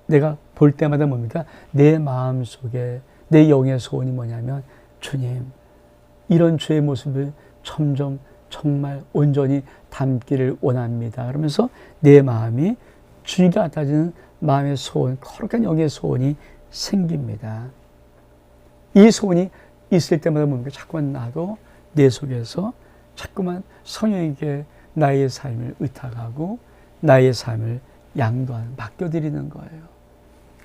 내가 볼 때마다 뭡니까? 내 마음 속에, 내 영의 소원이 뭐냐면, 주님, 이런 주의 모습을 점점 정말 온전히 담기를 원합니다. 그러면서 내 마음이 주님과 같아지는 마음의 소원, 거룩한 영의 소원이 생깁니다. 이 소원이 있을 때마다 뭡니까? 자꾸만 나도 내 속에서 자꾸만 성령에게 나의 삶을 의탁하고 나의 삶을 양도하는, 맡겨드리는 거예요.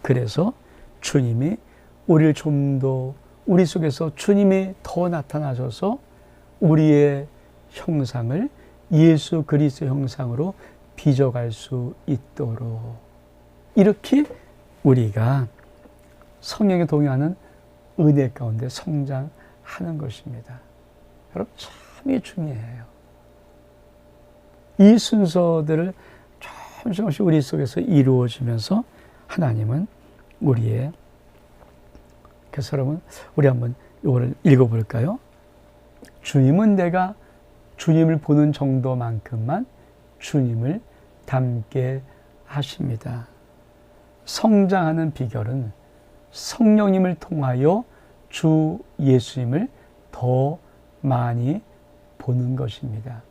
그래서 주님이 우리를 좀 더, 우리 속에서 주님이 더 나타나셔서 우리의 형상을 예수 그리스도 형상으로 빚어갈 수 있도록, 이렇게 우리가 성령에 동행하는 은혜 가운데 성장하는 것입니다. 여러분, 참이 중요해요. 이 순서들을 조금씩 우리 속에서 이루어지면서 하나님은 우리의, 그래서 여러분, 우리 한번 이거를 읽어볼까요? 주님은 내가 주님을 보는 정도만큼만 주님을 닮게 하십니다. 성장하는 비결은 성령님을 통하여 주 예수님을 더 많이 보는 것입니다.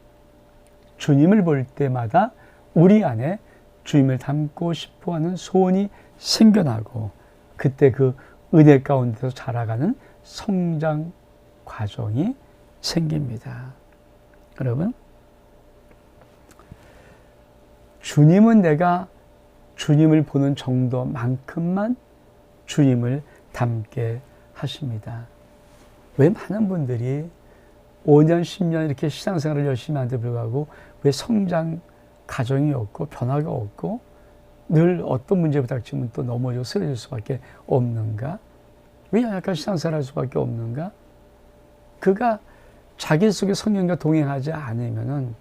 주님을 볼 때마다 우리 안에 주님을 닮고 싶어하는 소원이 생겨나고, 그때 그 은혜 가운데서 자라가는 성장 과정이 생깁니다. 여러분, 주님은 내가 주님을 보는 정도만큼만 주님을 닮게 하십니다. 왜 많은 분들이 5년, 10년 이렇게 신앙생활을 열심히 하는데 불구하고 왜 성장 가정이 없고 변화가 없고 늘 어떤 문제에 부닥치면 또 넘어지고 쓰러질 수밖에 없는가? 왜 연약한 신앙생활을 할 수밖에 없는가? 그가 자기 속에 성령과 동행하지 않으면은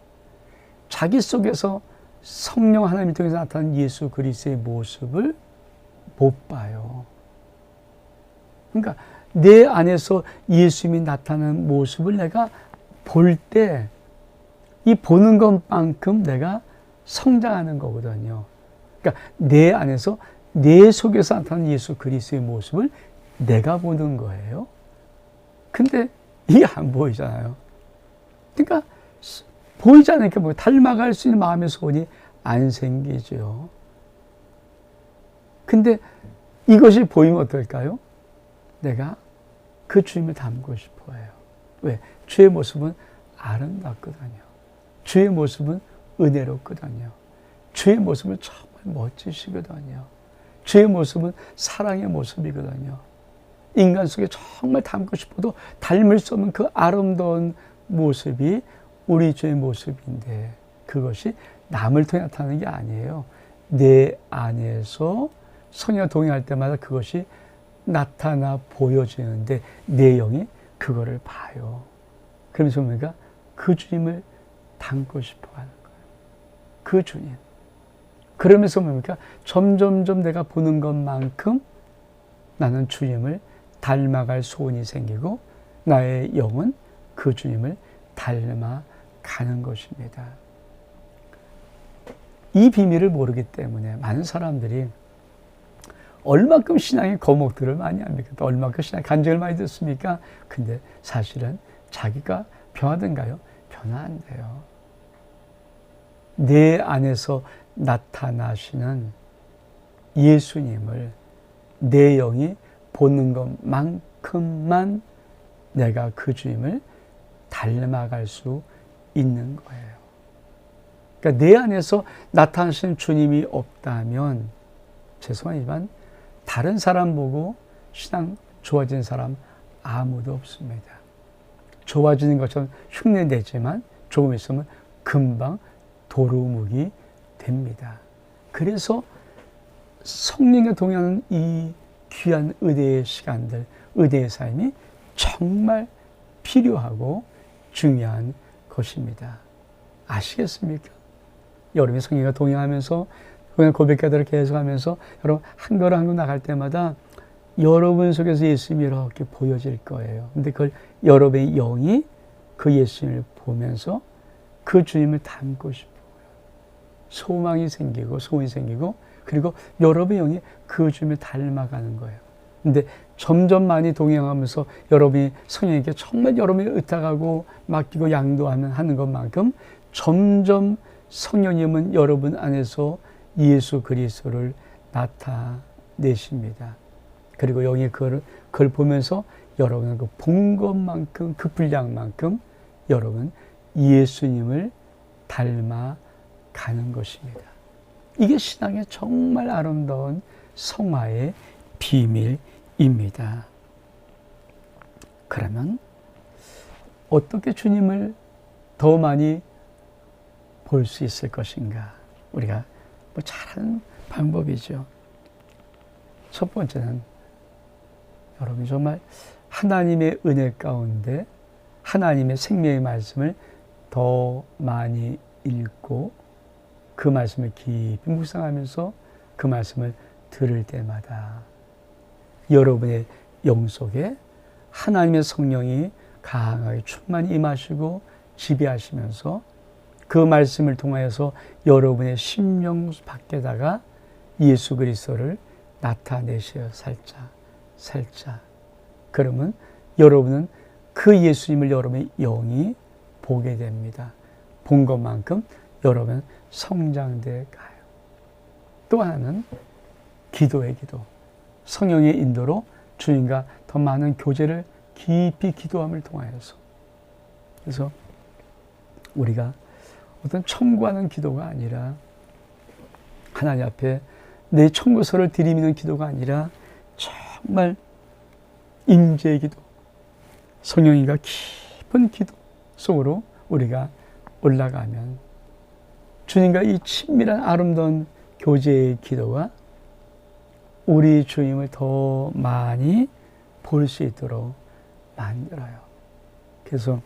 자기 속에서 성령 하나님이 통해서 나타난 예수 그리스도의 모습을 못 봐요. 그러니까 내 안에서 예수님이 나타나는 모습을 내가 볼 때 이 보는 것만큼 내가 성장하는 거거든요. 그러니까 내 안에서 내 속에서 나타나는 예수 그리스도의 모습을 내가 보는 거예요. 근데 이게 안 보이잖아요. 그러니까 보이지 않으니까 뭐 닮아갈 수 있는 마음의 소원이 안 생기죠. 근데 이것이 보이면 어떨까요? 내가 그 주님을 닮고 싶어요. 왜? 주의 모습은 아름답거든요. 주의 모습은 은혜롭거든요. 주의 모습은 정말 멋지시거든요. 주의 모습은 사랑의 모습이거든요. 인간 속에 정말 닮고 싶어도 닮을 수 없는 그 아름다운 모습이 우리 주의 모습인데 그것이 남을 통해 나타나는 게 아니에요. 내 안에서 성령과 동행할 때마다 그것이 나타나 보여지는데 내 영이 그거를 봐요. 그러면서 우리가 그 주님을 닮고 싶어 하는 거예요. 그 주님. 그러면서 뭡니까? 점점점 내가 보는 것만큼 나는 주님을 닮아갈 소원이 생기고 나의 영은 그 주님을 닮아가는 것입니다. 이 비밀을 모르기 때문에 많은 사람들이 얼마큼 신앙의 거목들을 많이 합니까? 또 얼마큼 신앙의 간증을 많이 듣습니까? 근데 사실은 자기가 변하던가요? 변화 안 돼요. 내 안에서 나타나시는 예수님을 내 영이 보는 것만큼만 내가 그 주님을 닮아갈 수 있는 거예요. 그러니까 내 안에서 나타나시는 주님이 없다면 죄송하지만 다른 사람 보고 신앙 좋아지는 사람 아무도 없습니다. 좋아지는 것처럼 흉내내지만 조금 있으면 금방 도루묵이 됩니다. 그래서 성령과 동행하는 이 귀한 의대의 시간들, 의대의 삶이 정말 필요하고 중요한 것입니다. 아시겠습니까? 여러분이 성령과 동행하면서 그냥 고백가들을 계속하면서 여러분 한 걸음 한 걸음 나갈 때마다 여러분 속에서 예수님이 이렇게 보여질 거예요. 근데 그걸 여러분의 영이 그 예수님을 보면서 그 주님을 닮고 싶어요. 소망이 생기고 소원이 생기고 그리고 여러분의 영이 그 주님을 닮아가는 거예요. 근데 점점 많이 동행하면서 여러분이 성령에게 정말 여러분이 의탁하고 맡기고 양도하는 것만큼 점점 성령님은 여러분 안에서 예수 그리스도를 나타내십니다. 그리고 영이 그걸 보면서 여러분은 그 본 것만큼 그 분량만큼 여러분 예수님을 닮아가는 것입니다. 이게 신앙의 정말 아름다운 성화의 비밀입니다. 그러면 어떻게 주님을 더 많이 볼 수 있을 것인가? 우리가 뭐 잘하는 방법이죠. 첫 번째는 여러분 정말 하나님의 은혜 가운데 하나님의 생명의 말씀을 더 많이 읽고 그 말씀을 깊이 묵상하면서 그 말씀을 들을 때마다 여러분의 영 속에 하나님의 성령이 강하게 충만히 임하시고 지배하시면서 그 말씀을 통하여서 여러분의 심령 밖에다가 예수 그리스도를 나타내셔요. 살짝. 그러면 여러분은 그 예수님을 여러분의 영이 보게 됩니다. 본 것만큼 여러분은 성장돼 가요. 또 하나는 기도의 기도. 성령의 인도로 주님과 더 많은 교제를 깊이 기도함을 통하여서. 그래서 우리가 어떤 청구하는 기도가 아니라 하나님 앞에 내 청구서를 들이미는 기도가 아니라 정말 임재의 기도, 성령님과 깊은 기도 속으로 우리가 올라가면 주님과 이 친밀한 아름다운 교제의 기도가 우리 주님을 더 많이 볼 수 있도록 만들어요. 그래서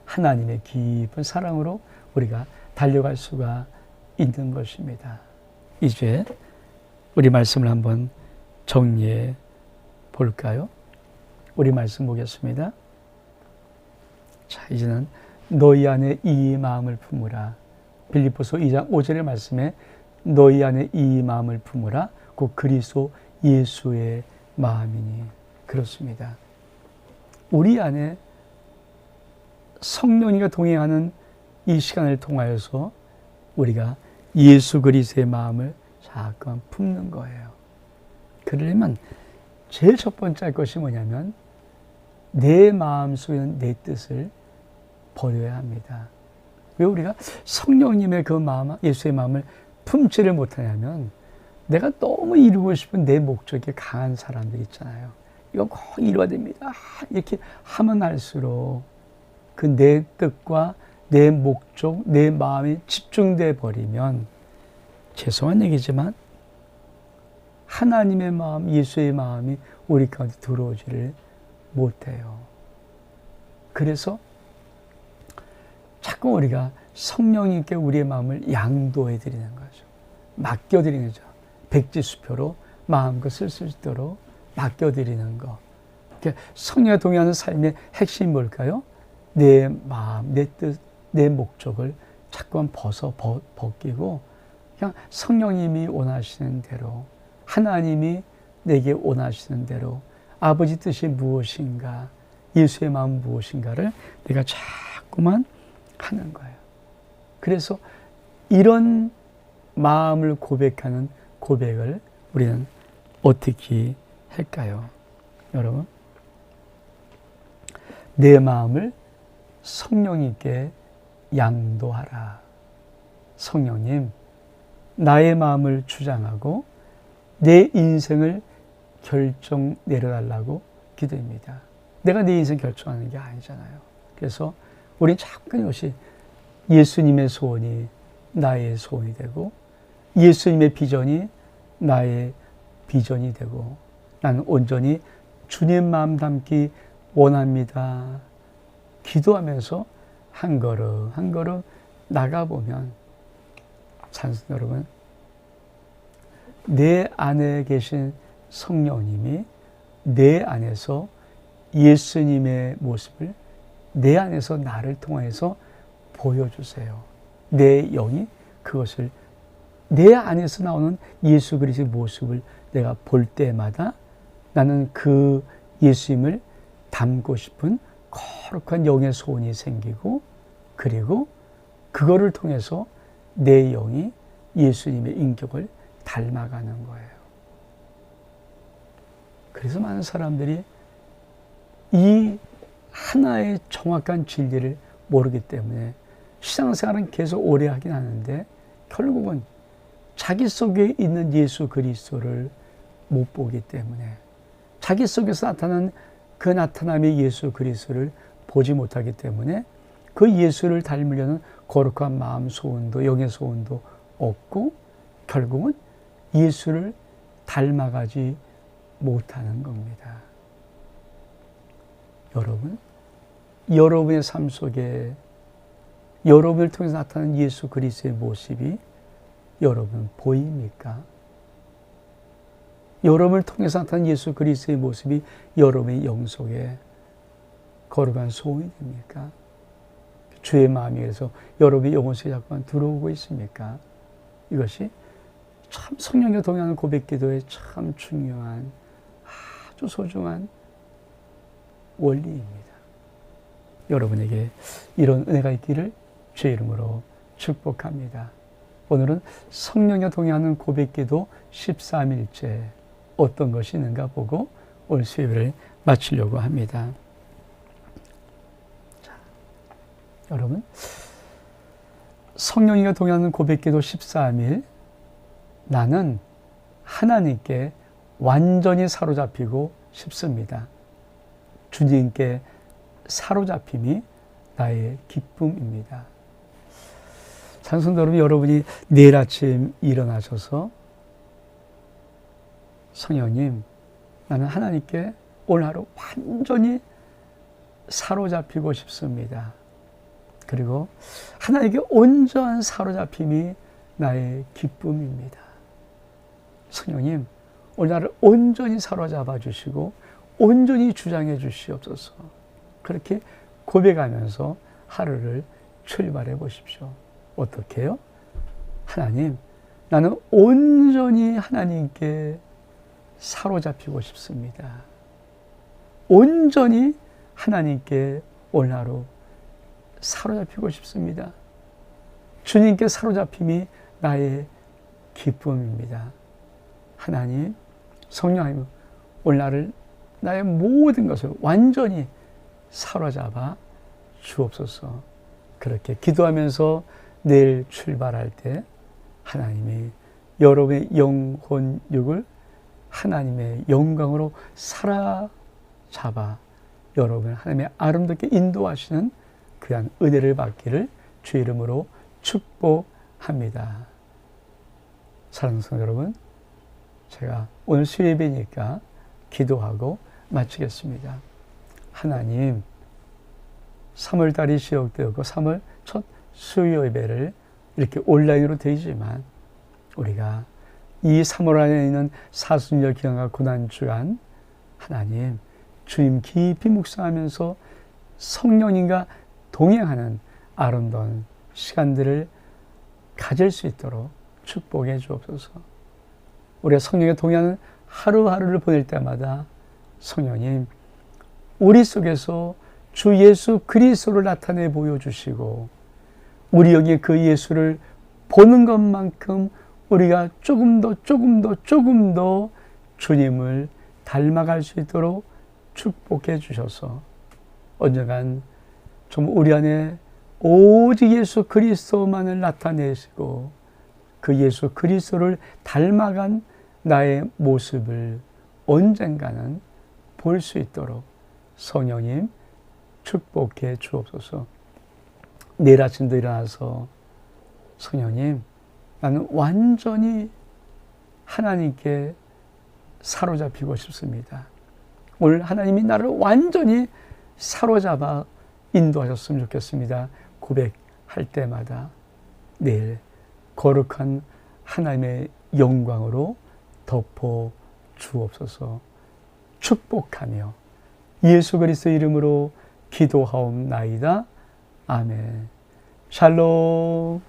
하나님의 깊은 사랑으로 우리가 달려갈 수가 있는 것입니다. 이제 우리 말씀을 한번 정리해 볼까요? 우리 말씀 보겠습니다. 자, 이제는 너희 안에 이 마음을 품으라. 빌립보서 2장 5절의 말씀에 너희 안에 이 마음을 품으라. 곧 그리스도 예수의 마음이니. 그렇습니다. 우리 안에 성령님과 동행하는 이 시간을 통하여서 우리가 예수 그리스도의 마음을 자꾸만 품는 거예요. 그러려면 제일 첫 번째 할 것이 뭐냐면 내 마음 속에 있는 내 뜻을 버려야 합니다. 왜 우리가 성령님의 그 마음, 예수의 마음을 품지를 못하냐면 내가 너무 이루고 싶은 내 목적이 강한 사람들 있잖아요. 이거 꼭 이루어야 됩니다. 이렇게 하면 할수록 그 내 뜻과 내 목적, 내 마음이 집중돼 버리면 죄송한 얘기지만 하나님의 마음, 예수의 마음이 우리 가운데 들어오지를 못해요. 그래서 자꾸 우리가 성령님께 우리의 마음을 양도해 드리는 거죠. 맡겨 드리는 거죠. 백지수표로 마음껏 쓸 수 있도록 맡겨 드리는 거. 성령과 동행하는 삶의 핵심이 뭘까요? 내 마음, 내 뜻, 내 목적을 자꾸만 벗기고 그냥 성령님이 원하시는 대로, 하나님이 내게 원하시는 대로 아버지 뜻이 무엇인가, 예수의 마음 무엇인가를 내가 자꾸만 하는 거예요. 그래서 이런 마음을 고백하는 고백을 우리는 어떻게 할까요? 여러분, 내 마음을 성령님께 양도하라. 성령님, 나의 마음을 주장하고 내 인생을 결정 내려달라고 기도합니다. 내가 내 인생 결정하는 게 아니잖아요. 그래서 우리는 자꾸 이것이 예수님의 소원이 나의 소원이 되고 예수님의 비전이 나의 비전이 되고 나는 온전히 주님 마음 담기 원합니다. 기도하면서 한 걸음 한 걸음 나가보면 찬송 여러분, 내 안에 계신 성령님이 내 안에서 예수님의 모습을 내 안에서 나를 통해서 보여주세요. 내 영이 그것을 내 안에서 나오는 예수 그리스도의 모습을 내가 볼 때마다 나는 그 예수님을 닮고 싶은 거룩한 영의 소원이 생기고 그리고 그거를 통해서 내 영이 예수님의 인격을 닮아가는 거예요. 그래서 많은 사람들이 이 하나의 정확한 진리를 모르기 때문에 신앙생활은 계속 오래 하긴 하는데 결국은 자기 속에 있는 예수 그리스도를 못 보기 때문에 자기 속에서 나타난 그 나타남의 예수 그리스도를 보지 못하기 때문에 그 예수를 닮으려는 거룩한 마음 소원도 영의 소원도 없고 결국은 예수를 닮아가지 못하는 겁니다. 여러분, 여러분의 삶 속에 여러분을 통해서 나타나는 예수 그리스도의 모습이 여러분 보입니까? 여러분을 통해서 나타나는 예수 그리스도의 모습이 여러분의 영 속에 거룩한 소원이 됩니까? 주의 마음이 그래서 여러분의 영혼 속에 자꾸만 들어오고 있습니까? 이것이 참 성령과 동행하는 고백 기도의 참 중요한 아주 소중한 원리입니다. 여러분에게 이런 은혜가 있기를 주의 이름으로 축복합니다. 오늘은 성령과 동행하는 고백 기도 13일째 어떤 것이 있는가 보고 오늘 수요일을 마치려고 합니다. 자, 여러분, 성령과 동행하는 고백 기도 13일 나는 하나님께 완전히 사로잡히고 싶습니다. 주님께 사로잡힘이 나의 기쁨입니다. 찬송도 여러분이 내일 아침 일어나셔서 성령님, 나는 하나님께 오늘 하루 완전히 사로잡히고 싶습니다. 그리고 하나님께 온전한 사로잡힘이 나의 기쁨입니다. 성령님, 오늘 나를 온전히 사로잡아 주시고 온전히 주장해 주시옵소서. 그렇게 고백하면서 하루를 출발해 보십시오. 어떻게 해요? 하나님, 나는 온전히 하나님께 사로잡히고 싶습니다. 온전히 하나님께 오늘 하루 사로잡히고 싶습니다. 주님께 사로잡힘이 나의 기쁨입니다. 하나님, 성령님, 오늘 나의 모든 것을 완전히 사로잡아 주옵소서. 그렇게 기도하면서 내일 출발할 때 하나님이 여러분의 영혼 육을 하나님의 영광으로 사로잡아 여러분 하나님의 아름답게 인도하시는 귀한 은혜를 받기를 주의 이름으로 축복합니다. 사랑하는 성도 여러분, 제가 오늘 수요예배니까 기도하고 마치겠습니다. 하나님, 3월달이 시작되었고 3월 첫 수요예배를 이렇게 온라인으로 되지만 우리가 이 3월 안에 있는 사순절 기간과 고난주간 하나님, 주님 깊이 묵상하면서 성령님과 동행하는 아름다운 시간들을 가질 수 있도록 축복해 주옵소서. 우리가 성령에 동행하는 하루하루를 보낼 때마다 성령님, 우리 속에서 주 예수 그리스도를 나타내 보여주시고 우리 여기에 그 예수를 보는 것만큼 우리가 조금 더 주님을 닮아갈 수 있도록 축복해 주셔서 언젠간 좀 우리 안에 오직 예수 그리스도만을 나타내시고 그 예수 그리스도를 닮아간 나의 모습을 언젠가는 볼 수 있도록 성령님 축복해 주옵소서. 내일 아침도 일어나서 성령님, 나는 완전히 하나님께 사로잡히고 싶습니다. 오늘 하나님이 나를 완전히 사로잡아 인도하셨으면 좋겠습니다. 고백할 때마다 내일 거룩한 하나님의 영광으로 덮어 주옵소서. 축복하며 예수 그리스도 이름으로 기도하옵나이다. 아멘. 샬롬.